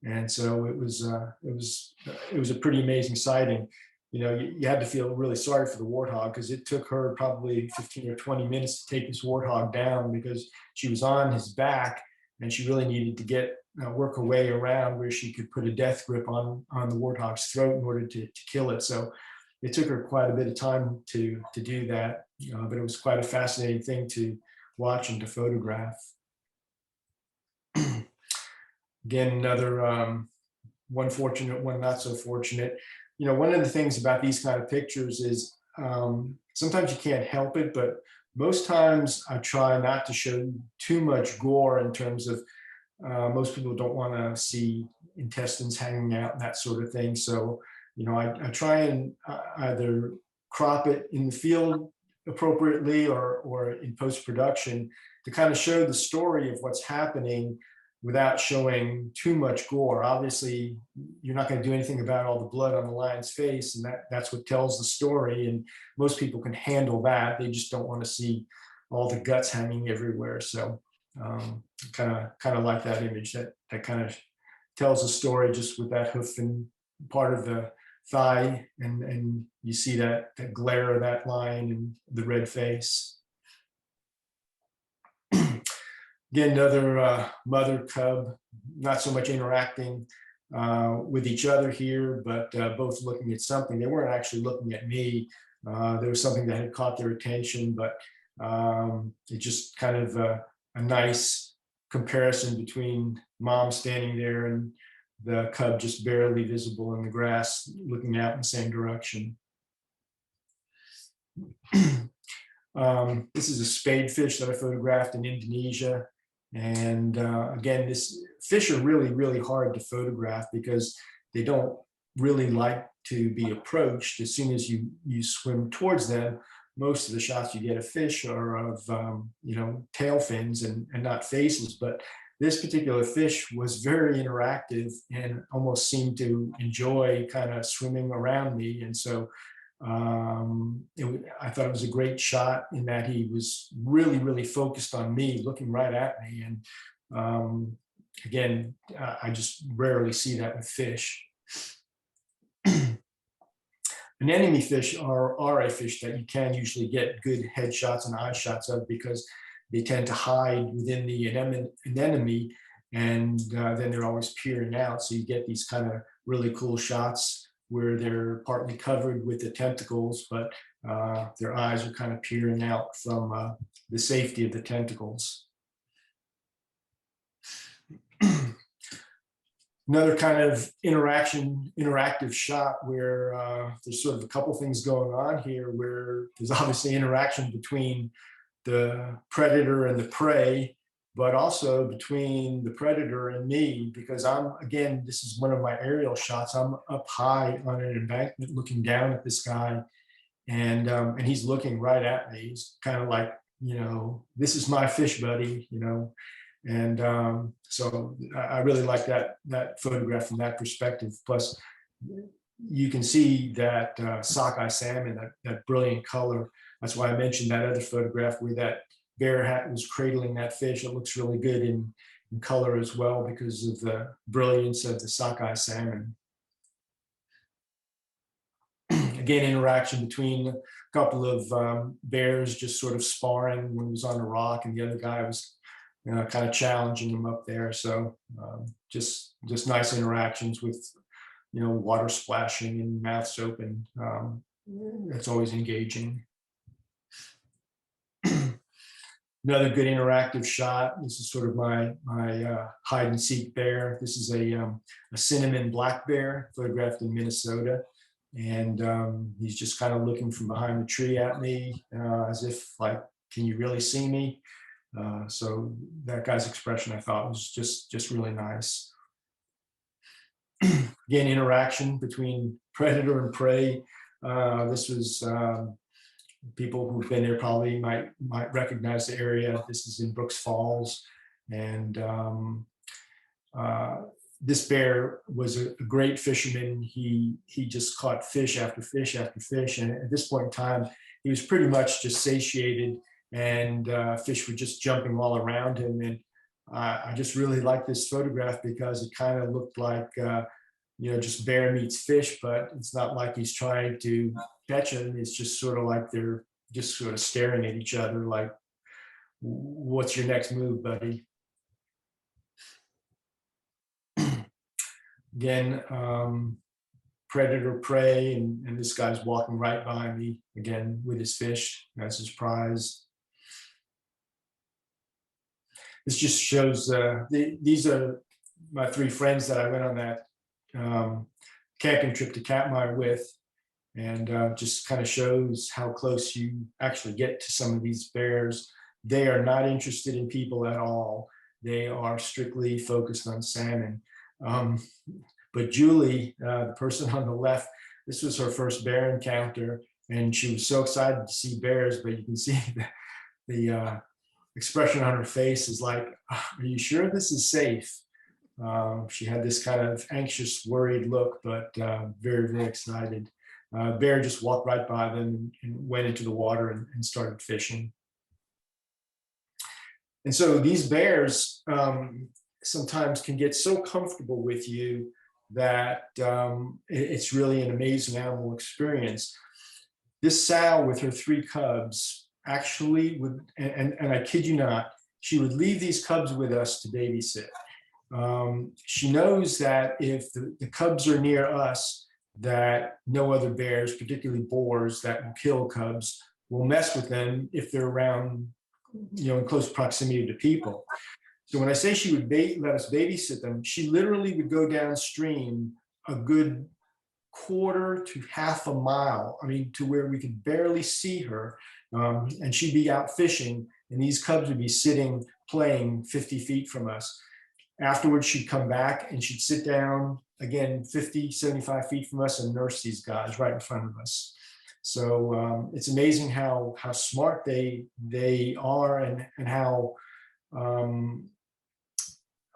And so it was a pretty amazing sighting. You had to feel really sorry for the warthog, because it took her probably 15 or 20 minutes to take this warthog down, because she was on his back and she really needed to work her way around where she could put a death grip on the warthog's throat in order to kill it. So it took her quite a bit of time to do that, but it was quite a fascinating thing to watch and to photograph. Again, another one fortunate, one not so fortunate. One of the things about these kind of pictures is sometimes you can't help it, but most times I try not to show too much gore, in terms of most people don't want to see intestines hanging out and that sort of thing. So, I try and either crop it in the field appropriately, or in post-production, to kind of show the story of what's happening without showing too much gore. Obviously, you're not going to do anything about all the blood on the lion's face, and that's what tells the story. And most people can handle that. They just don't want to see all the guts hanging everywhere. So kind of like that image that kind of tells a story just with that hoof and part of the thigh, and you see that glare of that lion and the red face. Again, another mother cub, not so much interacting with each other here, but both looking at something. They weren't actually looking at me. There was something that had caught their attention, but it just kind of a nice comparison between mom standing there and the cub just barely visible in the grass, looking out in the same direction. This is a spadefish that I photographed in Indonesia. And again, this fish are really, really hard to photograph, because they don't really like to be approached. As soon as you swim towards them, most of the shots you get of fish are of tail fins and not faces. But this particular fish was very interactive and almost seemed to enjoy kind of swimming around me. And so I thought it was a great shot, in that he was really, really focused on me, looking right at me. And again, I just rarely see that with fish. Anemone fish are a fish that you can usually get good headshots and eye shots of, because they tend to hide within the anemone, and then they're always peering out. So you get these kind of really cool shots where they're partly covered with the tentacles, but their eyes are kind of peering out from the safety of the tentacles. Another kind of interactive shot where there's sort of a couple things going on here, where there's obviously interaction between the predator and the prey, but also between the predator and me, because again, this is one of my aerial shots. I'm up high on an embankment looking down at this guy, and he's looking right at me. He's kind of like, this is my fish, buddy, And so I really like that photograph from that perspective. Plus, you can see that sockeye salmon, that brilliant color. That's why I mentioned that other photograph where that bear hat was cradling that fish. It looks really good in color as well, because of the brilliance of the sockeye salmon. Again, interaction between a couple of bears just sort of sparring. One was on a rock and the other guy was kind of challenging him up there. So just nice interactions with, water splashing and mouths open. That's always engaging. Another good interactive shot. This is sort of my hide and seek bear. This is a cinnamon black bear photographed in Minnesota. And he's just kind of looking from behind the tree at me, as if like, can you really see me? So that guy's expression, I thought, was just really nice. Again, interaction between predator and prey. This was people who've been there probably might recognize the area. This is in Brooks Falls, and this bear was a great fisherman. He just caught fish after fish after fish, and at this point in time, he was pretty much just satiated, and fish were just jumping all around him. And I just really like this photograph because it kind of looked like just bear meets fish, but it's not like he's trying to catch him. It's just sort of like they're just sort of staring at each other, like, "What's your next move, buddy?" Again, predator prey, and this guy's walking right by me again with his fish as his prize. This just shows these are my three friends that I went on that camping trip to Katmai with, and just kind of shows how close you actually get to some of these bears. They are not interested in people at all. They are strictly focused on salmon. But Julie, the person on the left, this was her first bear encounter, and she was so excited to see bears, but you can see the expression on her face is like, "Are you sure this is safe?" She had this kind of anxious, worried look, but very, very excited. Bear just walked right by them and went into the water and started fishing. And so these bears sometimes can get so comfortable with you that it's really an amazing animal experience. This sow with her 3 cubs actually would, and I kid you not, she would leave these cubs with us to babysit. She knows that if the cubs are near us, that no other bears, particularly boars that will kill cubs, will mess with them if they're around, in close proximity to people. So when I say she would let us babysit them, she literally would go downstream a good quarter to half a mile, to where we could barely see her, and she'd be out fishing, and these cubs would be sitting, playing 50 feet from us. Afterwards, she'd come back and she'd sit down again 50, 75 feet from us and nurse these guys right in front of us. So it's amazing how smart they are, and how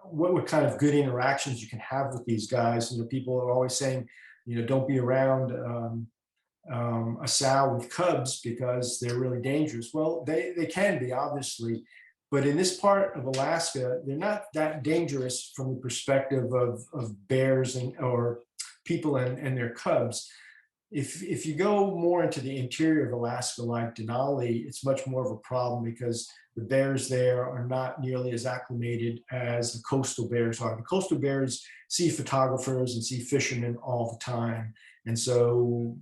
what kind of good interactions you can have with these guys. People are always saying, don't be around a sow with cubs because they're really dangerous. Well, they can be, obviously, but in this part of Alaska, they're not that dangerous from the perspective of bears or people and their cubs. If you go more into the interior of Alaska, like Denali, it's much more of a problem because the bears there are not nearly as acclimated as the coastal bears are. The coastal bears see photographers and see fishermen all the time, and so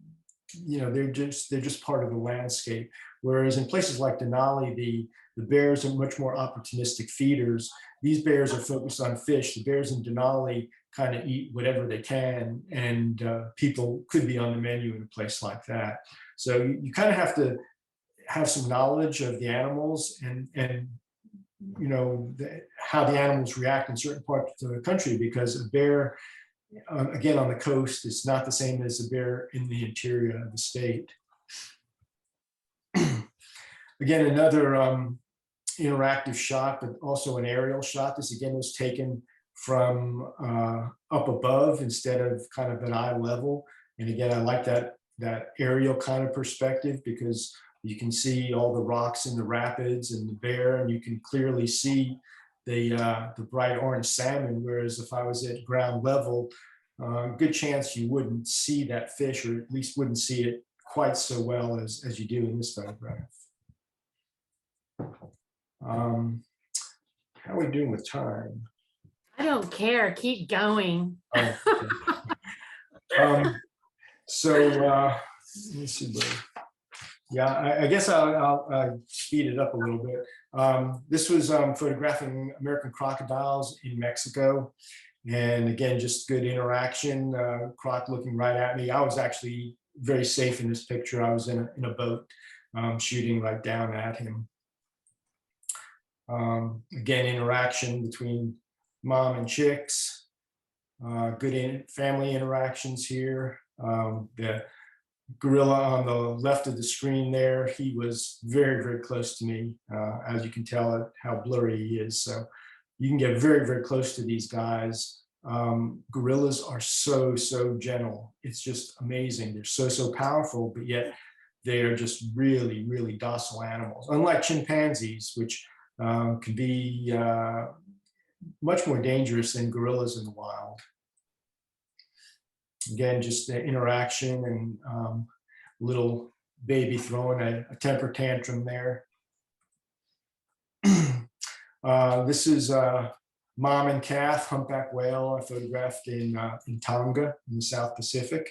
they're just part of the landscape. Whereas in places like Denali, the bears are much more opportunistic feeders. These bears are focused on fish. The bears in Denali kind of eat whatever they can, and people could be on the menu in a place like that. So you kind of have to have some knowledge of the animals and how the animals react in certain parts of the country, because a bear, again, on the coast, is not the same as a bear in the interior of the state. Again, another interactive shot, but also an aerial shot. This again was taken from up above instead of kind of at eye level. And again, I like that aerial kind of perspective because you can see all the rocks in the rapids and the bear, and you can clearly see the bright orange salmon. Whereas if I was at ground level, good chance you wouldn't see that fish, or at least wouldn't see it quite so well as you do in this photograph. How are we doing with time? I don't care. Keep going. Oh, okay. So let me see. Yeah, I guess I'll speed it up a little bit. This was photographing American crocodiles in Mexico. And again, just good interaction. Croc looking right at me. I was actually very safe in this picture. I was in a boat shooting right down at him. Again, interaction between mom and chicks. good family interactions here. The gorilla on the left of the screen there, he was very, very close to me, as you can tell how blurry he is. So you can get very, very close to these guys. Gorillas are so, so gentle. It's just amazing. They're so, so powerful, but yet they are just really, really docile animals. Unlike chimpanzees, which can be much more dangerous than gorillas in the wild. Again, just the interaction and little baby throwing a temper tantrum there. This is mom and calf humpback whale I photographed in Tonga in the South Pacific.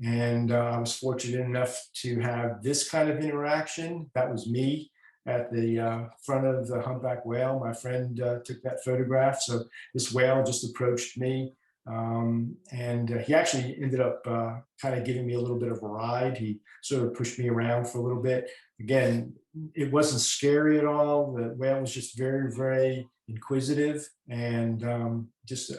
And I was fortunate enough to have this kind of interaction. That was me at the front of the humpback whale. My friend took that photograph. So this whale just approached me. And he actually ended up kind of giving me a little bit of a ride. He sort of pushed me around for a little bit. Again, it wasn't scary at all. The whale was just very, very inquisitive and just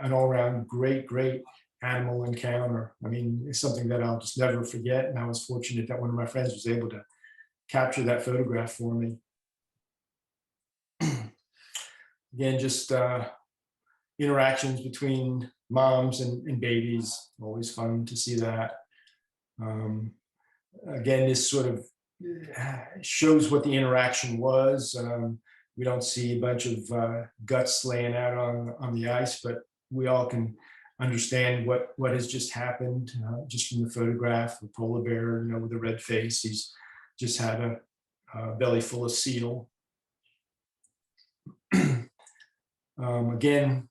an all-around great, great animal encounter. I mean, it's something that I'll just never forget. And I was fortunate that one of my friends was able to capture that photograph for me. Again, just interactions between moms and babies, always fun to see that. Again, this sort of shows what the interaction was. We don't see a bunch of guts laying out on the ice, but we all can understand what has just happened just from the photograph. The polar bear, you know, with a red face, he's just had a belly full of seal. Again,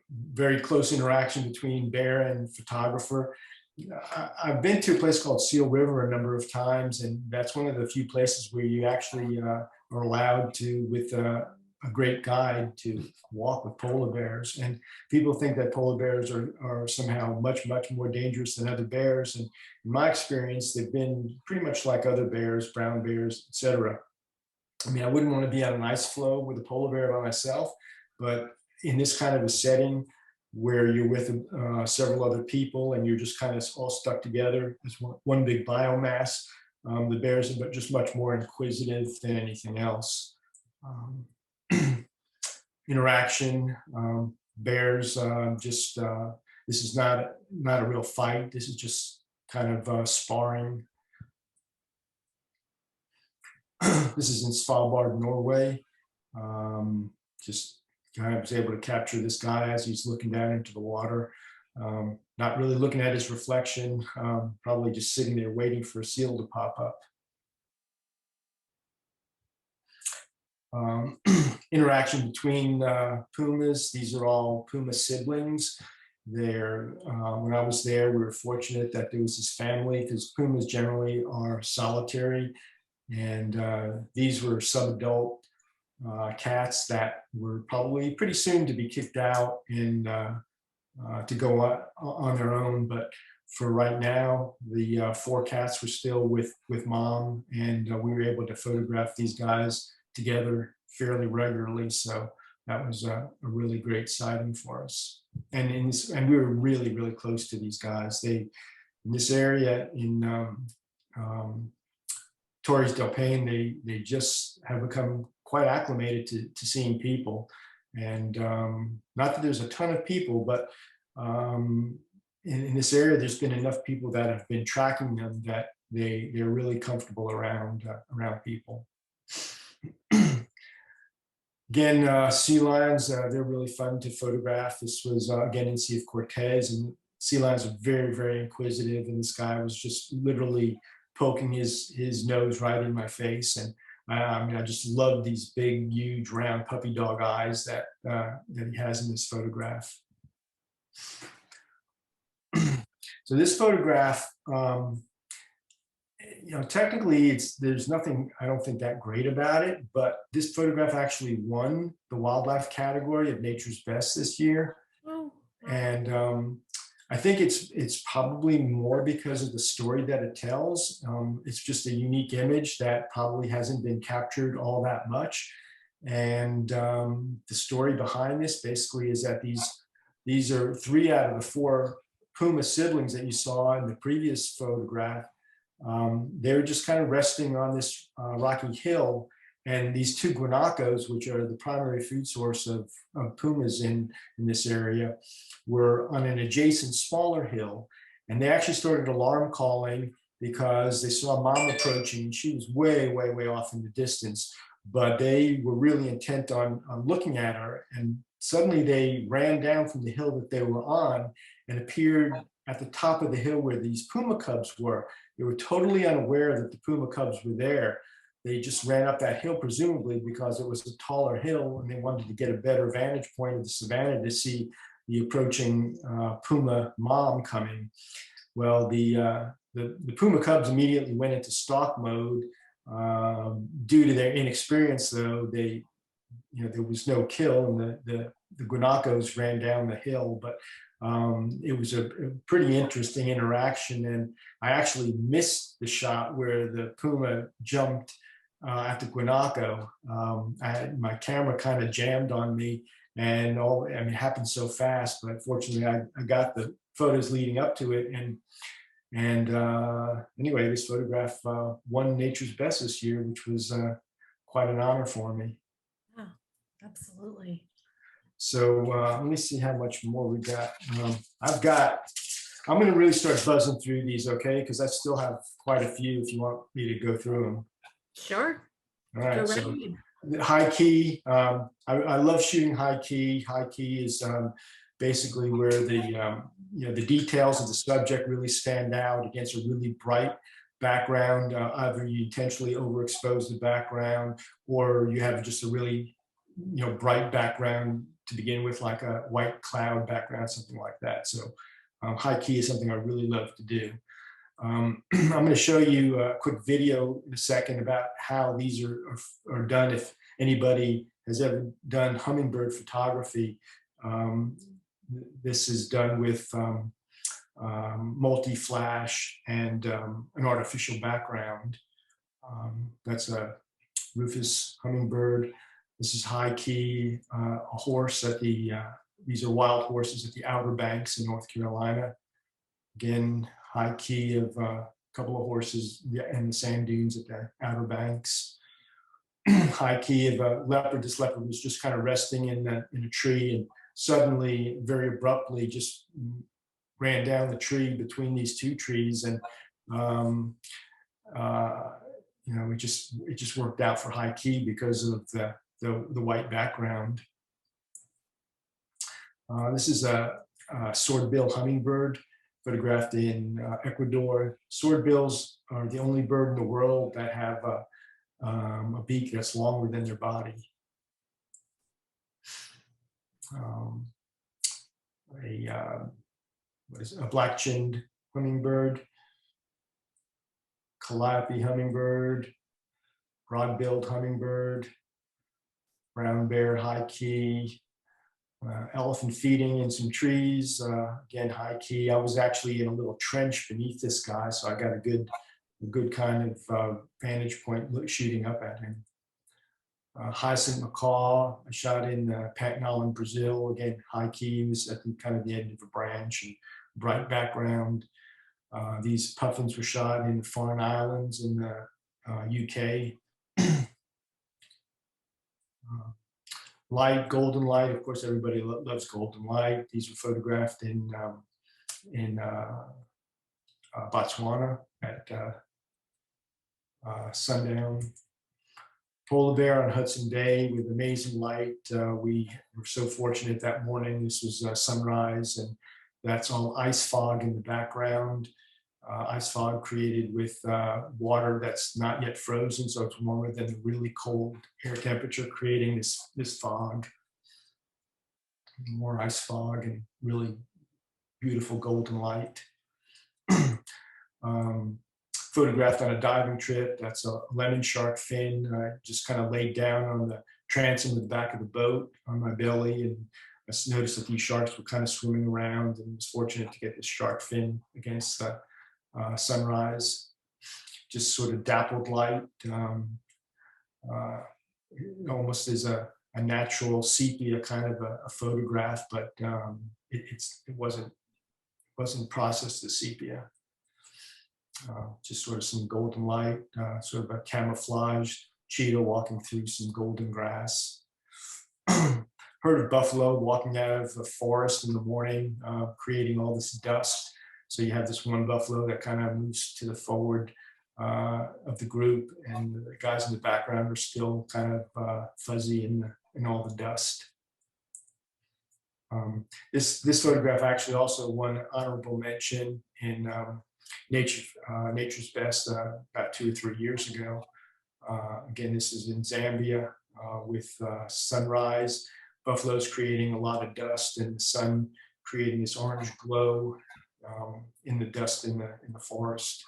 very close interaction between bear and photographer. I've been to a place called Seal River a number of times, and that's one of the few places where you actually are allowed to, with a great guide, to walk with polar bears. And people think that polar bears are somehow much, much more dangerous than other bears. And in my experience, they've been pretty much like other bears, brown bears, etc. I mean, I wouldn't want to be on an ice floe with a polar bear by myself, but in this kind of a setting where you're with several other people and you're just kind of all stuck together as one big biomass, the bears are just much more inquisitive than anything else. Interaction, bears just, this is not a real fight. This is just kind of sparring. This is in Svalbard, Norway. Just kind of was able to capture this guy as he's looking down into the water. Not really looking at his reflection, probably just sitting there waiting for a seal to pop up. Interaction between pumas. These are all puma siblings. When I was there, we were fortunate that there was this family, because pumas generally are solitary. And these were subadult cats that were probably pretty soon to be kicked out and to go on their own. But for right now, the 4 cats were still with mom, and we were able to photograph these guys together fairly regularly. So that was a really great sighting for us. And we were really, really close to these guys. In this area in Torres del Paine, they just have become quite acclimated to seeing people. And not that there's a ton of people, but in this area, there's been enough people that have been tracking them that they're really comfortable around people. Again, sea lions, they're really fun to photograph. This was, again, in Sea of Cortez, and sea lions are very, very inquisitive. And this guy was just literally poking his nose right in my face. And I mean, I just love these big, huge, round puppy dog eyes that he has in this photograph. So this photograph, technically there's nothing, I don't think, that great about it, but this photograph actually won the wildlife category of Nature's Best this year. Oh. And I think it's probably more because of the story that it tells. It's just a unique image that probably hasn't been captured all that much. And the story behind this basically is that these are 3 out of the 4 puma siblings that you saw in the previous photograph. They were just kind of resting on this rocky hill, and these 2 guanacos, which are the primary food source of pumas in this area, were on an adjacent smaller hill, and they actually started alarm calling because they saw mom approaching. She was way, way, way off in the distance, but they were really intent on looking at her, and suddenly they ran down from the hill that they were on and appeared at the top of the hill where these puma cubs were. They were totally unaware that the puma cubs were there. They just ran up that hill, presumably because it was a taller hill, and they wanted to get a better vantage point of the savannah to see the approaching puma mom coming. Well, the puma cubs immediately went into stalk mode. Due to their inexperience, though, there was no kill, and the guanacos ran down the hill, but it was a pretty interesting interaction. And I actually missed the shot where the puma jumped at the guanaco. My camera kind of jammed on me, and it happened so fast, but fortunately I got the photos leading up to it. And anyway, this photograph won Nature's Best this year, which was quite an honor for me. Yeah, absolutely. So let me see how much more we got. I'm going to really start buzzing through these, okay? Because I still have quite a few if you want me to go through them. Sure. All right. Go So right high key. I love shooting high key. High key is basically where the details of the subject really stand out against a really bright background. Either you intentionally overexpose the background, or you have just a really bright background to begin with, like a white cloud background, something like that. So high key is something I really love to do. I'm going to show you a quick video in a second about how these are done. If anybody has ever done hummingbird photography, this is done with multi-flash and an artificial background. That's a Rufus hummingbird. This is high key, a horse at these are wild horses at the Outer Banks in North Carolina. Again, high key of a couple of horses in the sand dunes at the Outer Banks. High key of a leopard. This leopard was just kind of resting in a tree, and suddenly, very abruptly, just ran down the tree between these 2 trees, and it just worked out for high key because of the white background. This is a swordbill hummingbird photographed in Ecuador. Swordbills are the only bird in the world that have a beak that's longer than their body. A black-chinned hummingbird, calliope hummingbird, broad-billed hummingbird, brown bear high key, elephant feeding in some trees, again high key. I was actually in a little trench beneath this guy, so I got a good kind of vantage point shooting up at him. Hyacinth macaw, I shot in Pantanal in Brazil. Again, high key, was at kind of the end of a branch and bright background. These puffins were shot in foreign islands in the UK. Light, golden light. Of course, everybody loves golden light. These were photographed in Botswana at sundown. Polar bear on Hudson Bay with amazing light. We were so fortunate that morning. This was sunrise, and that's all ice fog in the background. Ice fog created with water that's not yet frozen, so it's warmer than the really cold air temperature, creating this fog. More ice fog and really beautiful golden light. Photographed on a diving trip. That's a lemon shark fin. I just kind of laid down on the transom in the back of the boat on my belly, and I noticed that these sharks were kind of swimming around, and was fortunate to get this shark fin against the sunrise. Just sort of dappled light. almost as a natural sepia kind of a photograph, but it wasn't processed as sepia. Just sort of some golden light, sort of a camouflage cheetah walking through some golden grass. Herd of buffalo walking out of the forest in the morning, creating all this dust. So you have this one buffalo that kind of moves to the forward of the group, and the guys in the background are still kind of fuzzy in all the dust. This photograph actually also won honorable mention in Nature's Best about 2 or 3 years ago. Again, this is in Zambia with sunrise. Buffaloes creating a lot of dust, and the sun creating this orange glow in the dust in the forest.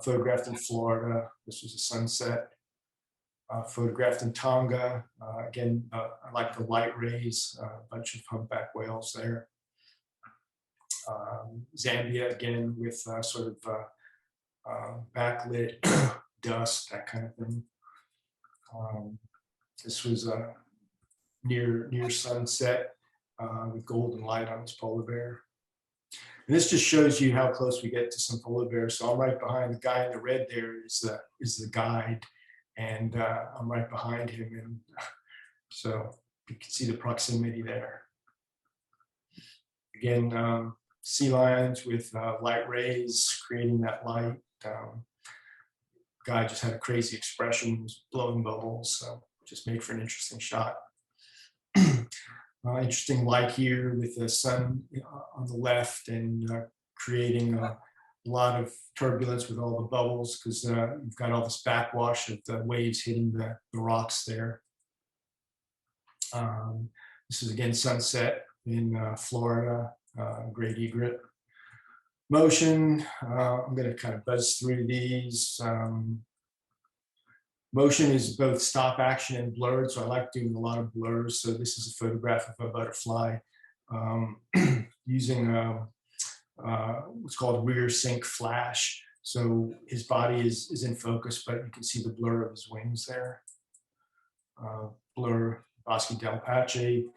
Photographed in Florida. This was a sunset. Photographed in Tonga. Again, I like the light rays, a bunch of humpback whales there. Zambia, again, with sort of backlit dust, that kind of thing. This was near sunset with golden light on this polar bear. And this just shows you how close we get to some polar bears. So I'm right behind the guy in the red there is the guide, and I'm right behind him, and so you can see the proximity there. Again, sea lions with light rays creating that light. Guy just had a crazy expression, was blowing bubbles, so just made for an interesting shot. Interesting light here with the sun on the left, and creating a lot of turbulence with all the bubbles, because you've got all this backwash of the waves hitting the rocks there. This is again sunset in Florida, great egret. Motion, I'm going to kind of buzz through these. Motion is both stop action and blurred, so I like doing a lot of blurs. So this is a photograph of a butterfly using what's called rear sync flash. So his body is in focus, but you can see the blur of his wings there. Blur Bosque del Apache.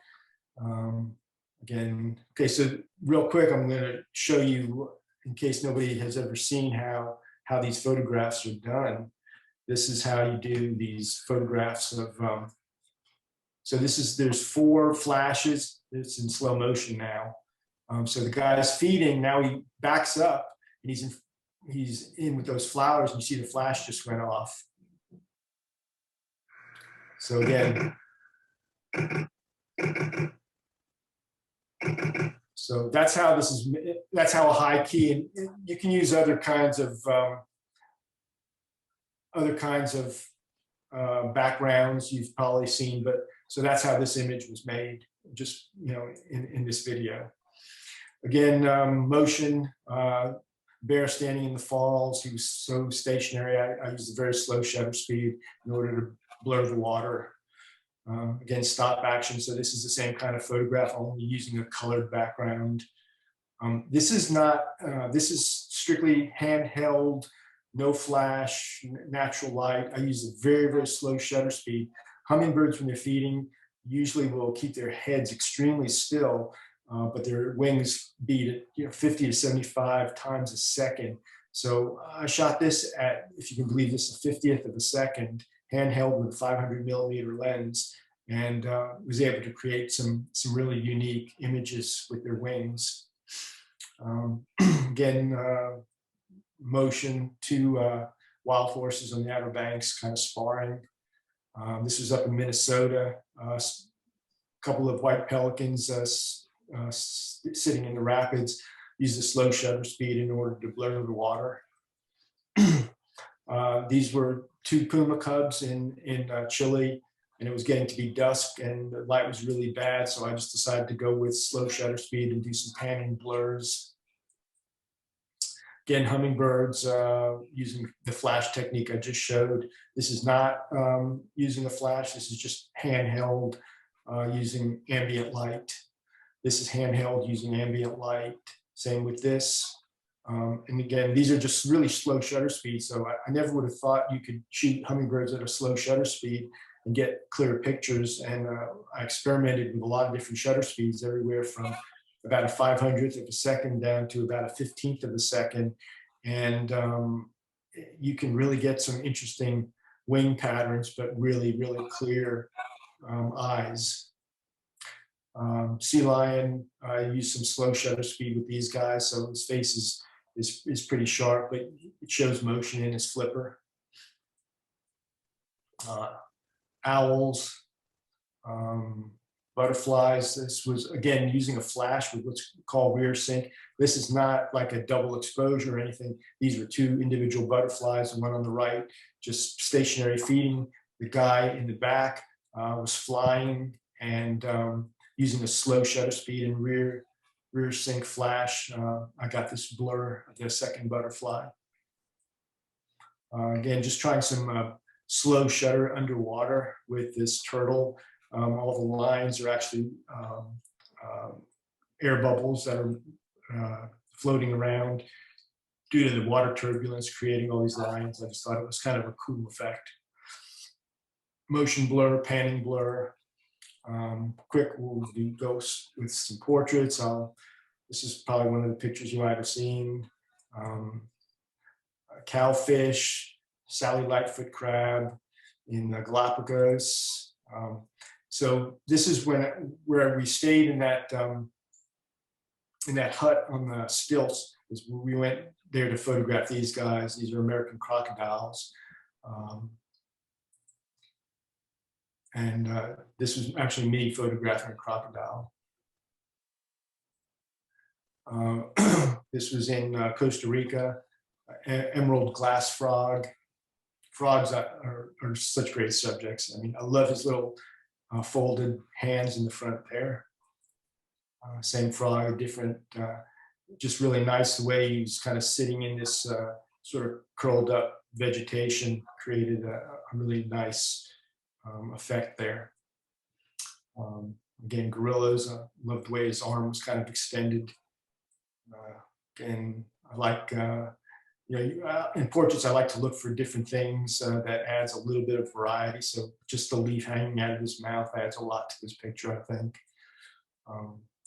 Again, okay, so real quick, I'm going to show you, in case nobody has ever seen how these photographs are done. This is how you do these photographs of, so there's 4 flashes. It's in slow motion now. So the guy's feeding, now he backs up, and he's in with those flowers, and you see the flash just went off. So again, so that's how a high key, and you can use other kinds of backgrounds you've probably seen, but so that's how this image was made, just in this video. Again, motion, bear standing in the falls. He was so stationary. I used a very slow shutter speed in order to blur the water. Again, stop action. So this is the same kind of photograph, only using a colored background. This is strictly handheld, no flash, natural light. I use a very, very slow shutter speed. Hummingbirds, when they're feeding, usually will keep their heads extremely still, but their wings beat at 50 to 75 times a second. So I shot this at, if you can believe this, a 50th of a second, handheld with a 500 millimeter lens, and was able to create some really unique images with their wings. Again, motion, 2 wild horses on the Outer Banks kind of sparring. This was up in Minnesota. A couple of white pelicans sitting in the rapids. Used a slow shutter speed in order to blur the water. These were 2 puma cubs in Chile, and it was getting to be dusk, and the light was really bad, so I just decided to go with slow shutter speed and do some panning blurs. Again, hummingbirds using the flash technique I just showed. This is not using a flash. This is just handheld using ambient light. This is handheld using ambient light. Same with this. And again, these are just really slow shutter speeds. So I never would have thought you could shoot hummingbirds at a slow shutter speed and get clear pictures. And I experimented with a lot of different shutter speeds, everywhere from about a 500th of a second down to about a 15th of a second. And you can really get some interesting wing patterns, but really, really clear eyes. Sea lion, I use some slow shutter speed with these guys, so his face is pretty sharp, but it shows motion in his flipper. Owls, butterflies. This was, again, using a flash with what's called rear sync. This is not like a double exposure or anything. These were two individual butterflies, the one on the right, just stationary feeding. The guy in the back was flying, and using a slow shutter speed and rear sync flash, I got this blur of the second butterfly. Again, just trying some slow shutter underwater with this turtle. All the lines are actually air bubbles that are floating around due to the water turbulence creating all these lines. I just thought it was kind of a cool effect. Motion blur, panning blur. Quick, we'll do ghosts with some portraits. This is probably one of the pictures you might have seen. A cowfish, Sally Lightfoot crab in the Galapagos. So this is where we stayed in that hut on the stilts. Is where we went there to photograph these guys. These are American crocodiles. And this was actually me photographing a crocodile. This was in Costa Rica, emerald glass frog. Frogs are such great subjects. I mean, I love his little folded hands in the front there. Same frog, different, just really nice the way he's kind of sitting in this sort of curled up vegetation, created a really nice effect there. Again, gorillas, I love the way his arm was kind of extended. And I like, in portraits, I like to look for different things that adds a little bit of variety. So just the leaf hanging out of his mouth adds a lot to this picture, I think.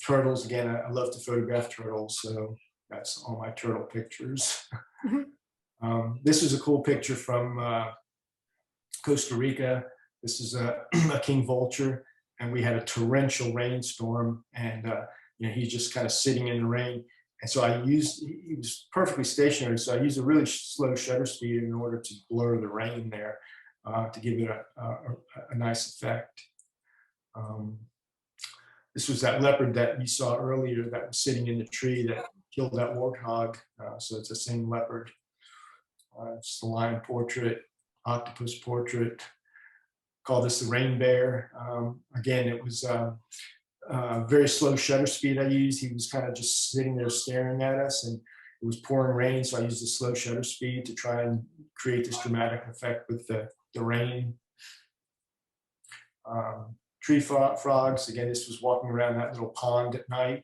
Turtles, again, I love to photograph turtles, so that's all my turtle pictures. This is a cool picture from Costa Rica. This is a king vulture, and we had a torrential rainstorm, and he's just kind of sitting in the rain. And so he was perfectly stationary, so I used a really slow shutter speed in order to blur the rain there to give it a nice effect. This was that leopard that you saw earlier that was sitting in the tree that killed that warthog, so it's the same leopard. It's the lion portrait, octopus portrait. Call this the rain bear. Again, it was very slow shutter speed I used. He was kind of just sitting there staring at us, and it was pouring rain, so I used a slow shutter speed to try and create this dramatic effect with the rain. Tree frogs, again, this was walking around that little pond at night.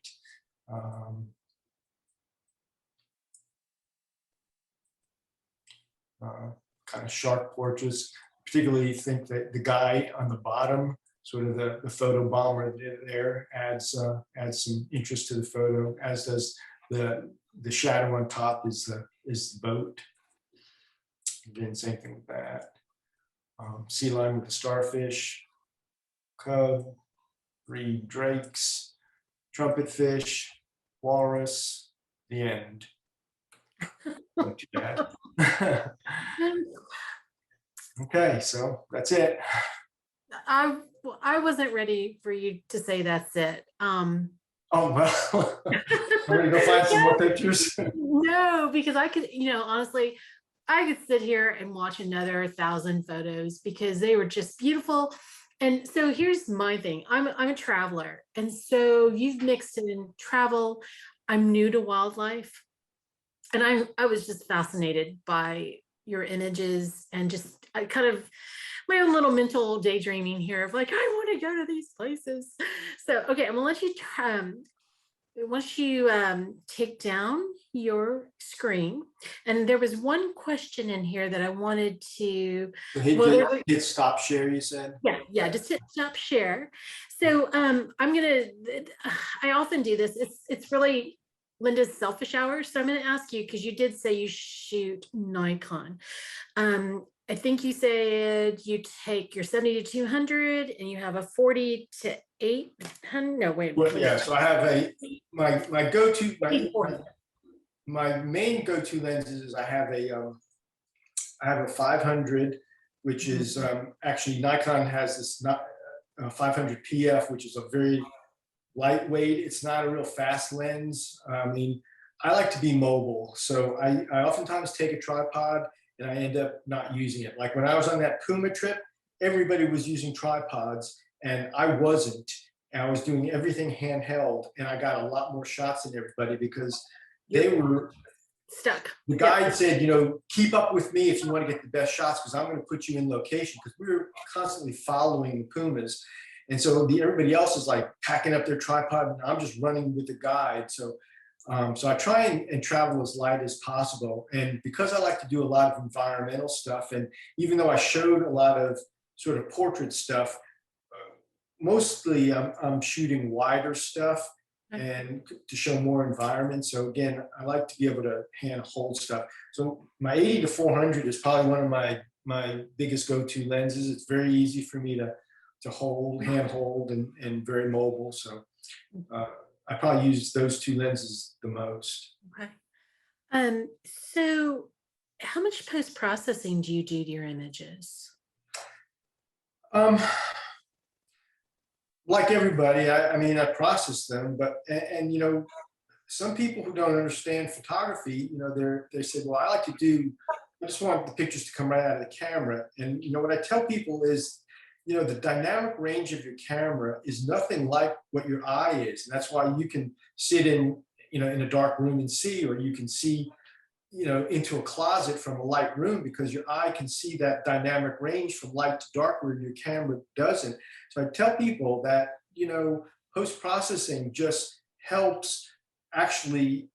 Kind of shark portraits. Particularly think that the guy on the bottom, sort of the photo bomber there, adds some interest to the photo, as does the shadow on top is the boat. Again, same thing with that. Sea lion with the starfish, cub, 3 drakes, trumpet fish, walrus, the end. Not too bad. Okay, so that's it. I wasn't ready for you to say that's it. Oh, well, I'm gonna go find some more pictures. No, because I could, honestly, I could sit here and watch another 1,000 photos because they were just beautiful. And so here's my thing. I'm a traveler. And so you've mixed in travel. I'm new to wildlife. And I was just fascinated by your images, and just I kind of my own little mental daydreaming here of like, I want to go to these places. So, okay, I'm gonna let you once you take down your screen, and there was one question in here that I wanted to, So hit stop share, you said? yeah, just hit stop share. So I often do this. It's really Linda's selfish hours. So I'm gonna ask you, because you did say you shoot Nikon. I think you said you take your 70 to 200 and you have a 40 to 800. No, wait. Well, yeah, so I have my go-to, my main go-to lenses is I have a 500, which is actually Nikon has this 500 PF, which is a very lightweight. It's not a real fast lens. I mean, I like to be mobile, so I oftentimes take a tripod and I end up not using it. Like when I was on that Puma trip, everybody was using tripods and I wasn't. And I was doing everything handheld, and I got a lot more shots than everybody because they were stuck. The guide said, keep up with me if you want to get the best shots, because I'm going to put you in location, because we were constantly following the Pumas. And so everybody else is like packing up their tripod and I'm just running with the guide. So I try and travel as light as possible. And because I like to do a lot of environmental stuff, and even though I showed a lot of sort of portrait stuff, mostly I'm shooting wider stuff and to show more environment. So again, I like to be able to hand hold stuff. So my 80 to 400 is probably one of my biggest go-to lenses. It's very easy for me to hand hold and very mobile. So I probably use those two lenses the most. Okay. So how much post-processing do you do to your images? Like everybody, I process them, but some people who don't understand photography, they say, well, I just want the pictures to come right out of the camera. And what I tell people is, the dynamic range of your camera is nothing like what your eye is. And that's why you can sit in a dark room and see, or you can see, into a closet from a light room, because your eye can see that dynamic range from light to dark where your camera doesn't. So I tell people that, post-processing just helps actually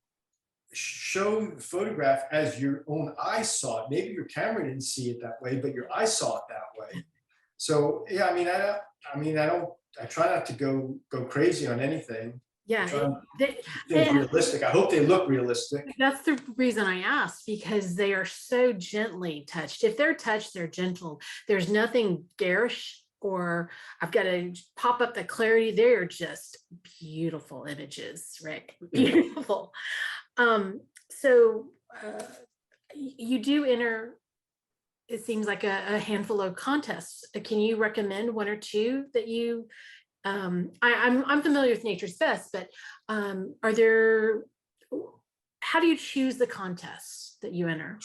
show the photograph as your own eye saw it. Maybe your camera didn't see it that way, but your eye saw it that way. So yeah, I try not to go crazy on anything. Yeah, realistic. I hope they look realistic. That's the reason I asked, because they are so gently touched. If they're touched, they're gentle. There's nothing garish, or I've got to pop up the clarity. They're just beautiful images, Rick. Beautiful. So you do enter, it seems like a handful of contests. Can you recommend one or two that you? I'm familiar with Nature's Best, but are there? How do you choose the contests that you enter?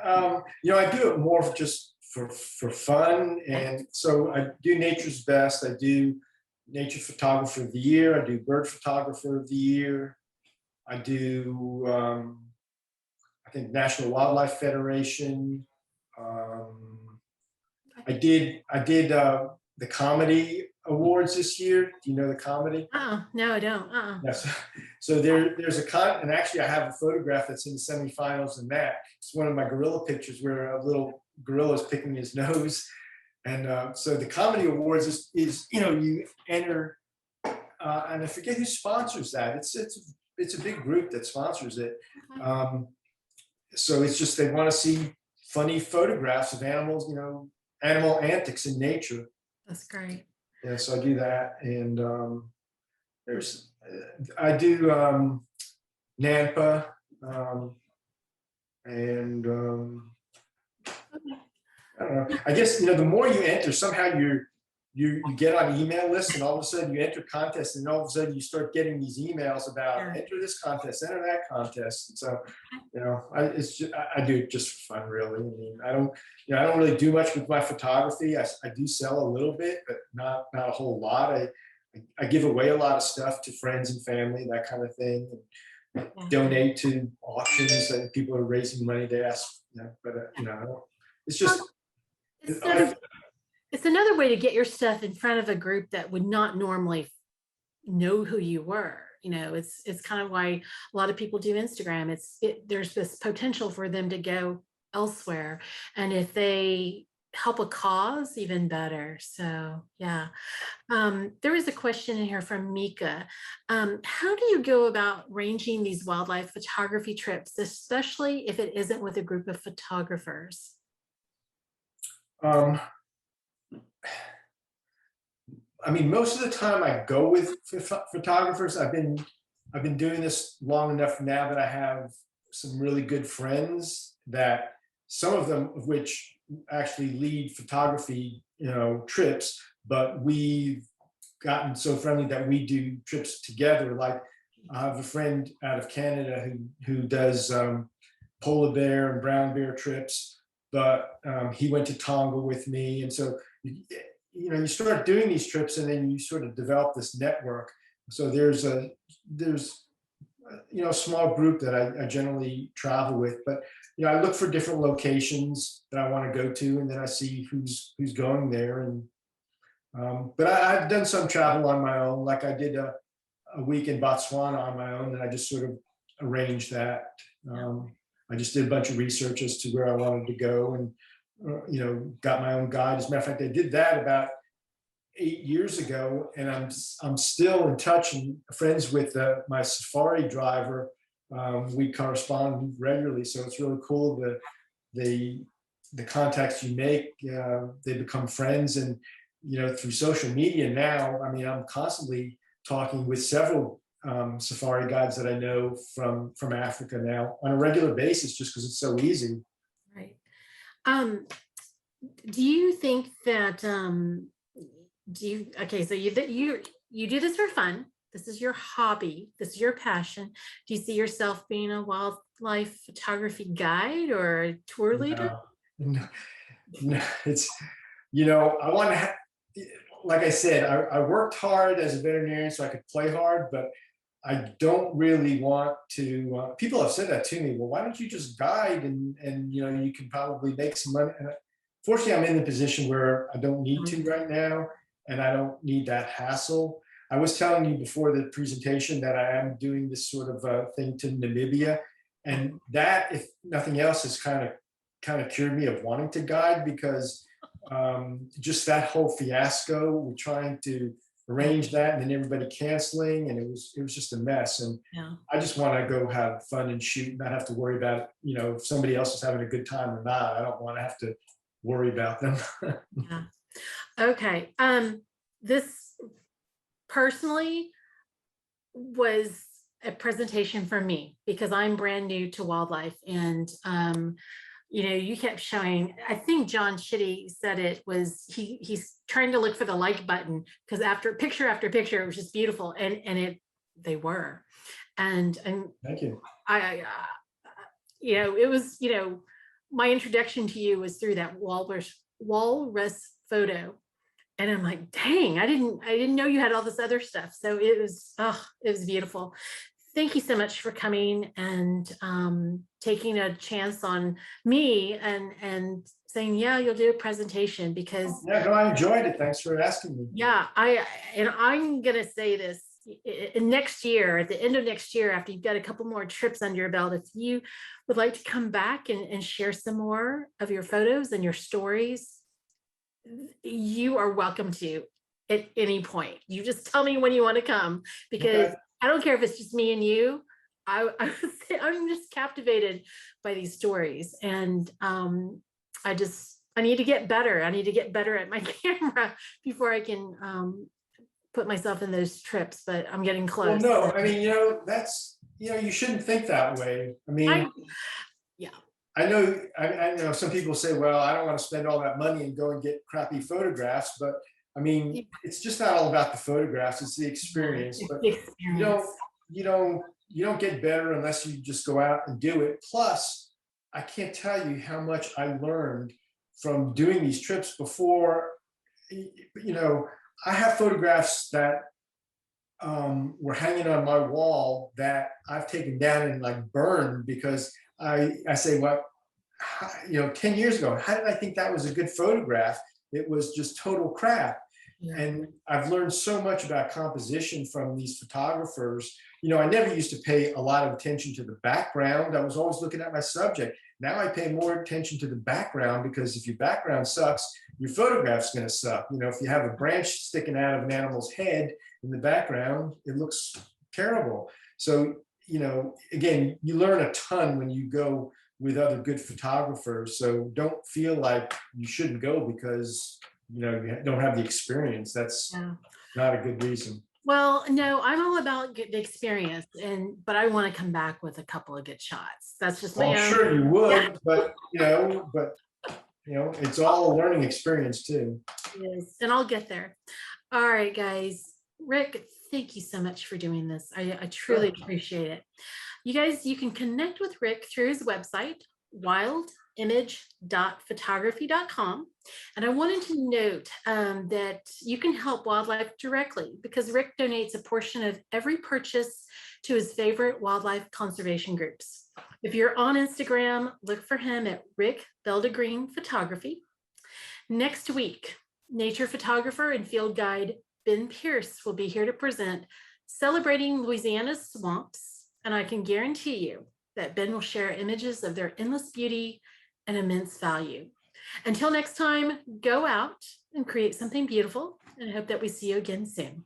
I do it more just for fun, and so I do Nature's Best. I do Nature Photographer of the Year. I do Bird Photographer of the Year. I do I think National Wildlife Federation. I did the comedy awards this year. Do you know the comedy? No, I don't. Yes. So there's and actually I have a photograph that's in the semifinals in that. It's one of my gorilla pictures where a little gorilla is picking his nose. And so the comedy awards is you enter, and I forget who sponsors that. It's a big group that sponsors it. So it's just, they want to see funny photographs of animals, animal antics in nature. That's great. Yeah, so I do that, and I do Nampa, and I don't know. I guess the more you enter, somehow you get on email lists, and all of a sudden you enter contests, and all of a sudden you start getting these emails about enter this contest, enter that contest. And so, I do it just for fun, really. I don't really do much with my photography. I do sell a little bit, but not a whole lot. I give away a lot of stuff to friends and family, that kind of thing, and donate to auctions that people are raising money to ask. It's just. It's another way to get your stuff in front of a group that would not normally know who you were. it's kind of why a lot of people do Instagram. There's this potential for them to go elsewhere. And if they help a cause, even better. So yeah. There is a question in here from Mika. How do you go about arranging these wildlife photography trips, especially if it isn't with a group of photographers? Um, I mean, most of the time I go with photographers. I've been doing this long enough now that I have some really good friends, that some of them of which actually lead photography, trips, but we've gotten so friendly that we do trips together. Like, I have a friend out of Canada who does polar bear and brown bear trips, but he went to Tonga with me. And so, you start doing these trips and then you sort of develop this network. So there's a small group that I generally travel with, but I look for different locations that I want to go to, and then I see who's going there. And but I've done some travel on my own, like I did a week in Botswana on my own, and I just sort of arranged that. I just did a bunch of research as to where I wanted to go, and got my own guide. As a matter of fact, I did that about 8 years ago, and I'm still in touch and friends with my safari driver. We correspond regularly, so it's really cool. The contacts you make, they become friends, and through social media now. I mean, I'm constantly talking with several safari guides that I know from Africa now on a regular basis, just because it's so easy. Right. Do you think that okay, so you do this for fun. This is your hobby. This is your passion. Do you see yourself being a wildlife photography guide or a tour leader? No, it's, I want to like I said, I worked hard as a veterinarian so I could play hard, but I don't really want to. People have said that to me. Well, why don't you just guide and you can probably make some money. And fortunately, I'm in the position where I don't need to right now, and I don't need that hassle. I was telling you before the presentation that I am doing this sort of thing to Namibia, and that, if nothing else, has kind of cured me of wanting to guide, because just that whole fiasco with trying to arrange that and then everybody canceling, and it was just a mess. And I just want to go have fun and shoot, not have to worry about if somebody else is having a good time or not. I don't want to have to worry about them. Yeah. Okay. This personally was a presentation for me because I'm brand new to wildlife, and you kept showing. I think John Shitty said it was he's trying to look for the like button, because after picture, it was just beautiful, and they were, and Thank you. I it was my introduction to you was through that walrus photo. And I'm like, dang, I didn't know you had all this other stuff. So it was beautiful. Thank you so much for coming and taking a chance on me and saying, yeah, you'll do a presentation, because Yeah, no, I enjoyed it. Thanks for asking me. yeah, I'm gonna say this next year, at the end of next year, after you've got a couple more trips under your belt, if you would like to come back and share some more of your photos and your stories, you are welcome to at any point. You just tell me when you want to come, because I don't care if it's just me and you. I'm just captivated by these stories, and I need to get better. I need to get better at my camera before I can put myself in those trips, but I'm getting close. Well, no, I mean, that's, you shouldn't think that way. I mean, yeah. I know some people say, well, I don't want to spend all that money and go and get crappy photographs, but I mean, it's just not all about the photographs, it's the experience. But you don't get better unless you just go out and do it. Plus, I can't tell you how much I learned from doing these trips before. I have photographs that were hanging on my wall that I've taken down and like burned, because I say, well, 10 years ago, how did I think that was a good photograph? It was just total crap. Yeah. And I've learned so much about composition from these photographers. I never used to pay a lot of attention to the background. I was always looking at my subject. Now I pay more attention to the background, because if your background sucks, your photograph's going to suck. If you have a branch sticking out of an animal's head in the background, it looks terrible. So, again, you learn a ton when you go with other good photographers. So don't feel like you shouldn't go because, you don't have the experience. That's not a good reason. Well, no, I'm all about the experience, but I want to come back with a couple of good shots. That's just Well, my I'm own. sure you would, but it's all a learning experience too. Yes, and I'll get there. All right, guys. Rick, thank you so much for doing this. I truly appreciate it. You guys, you can connect with Rick through his website, wildimage.photography.com. And I wanted to note that you can help wildlife directly, because Rick donates a portion of every purchase to his favorite wildlife conservation groups. If you're on Instagram, look for him at Rick Beldegreen Photography. Next week, nature photographer and field guide Ben Pierce will be here to present Celebrating Louisiana's Swamps, and I can guarantee you that Ben will share images of their endless beauty and immense value. Until next time, go out and create something beautiful, and I hope that we see you again soon.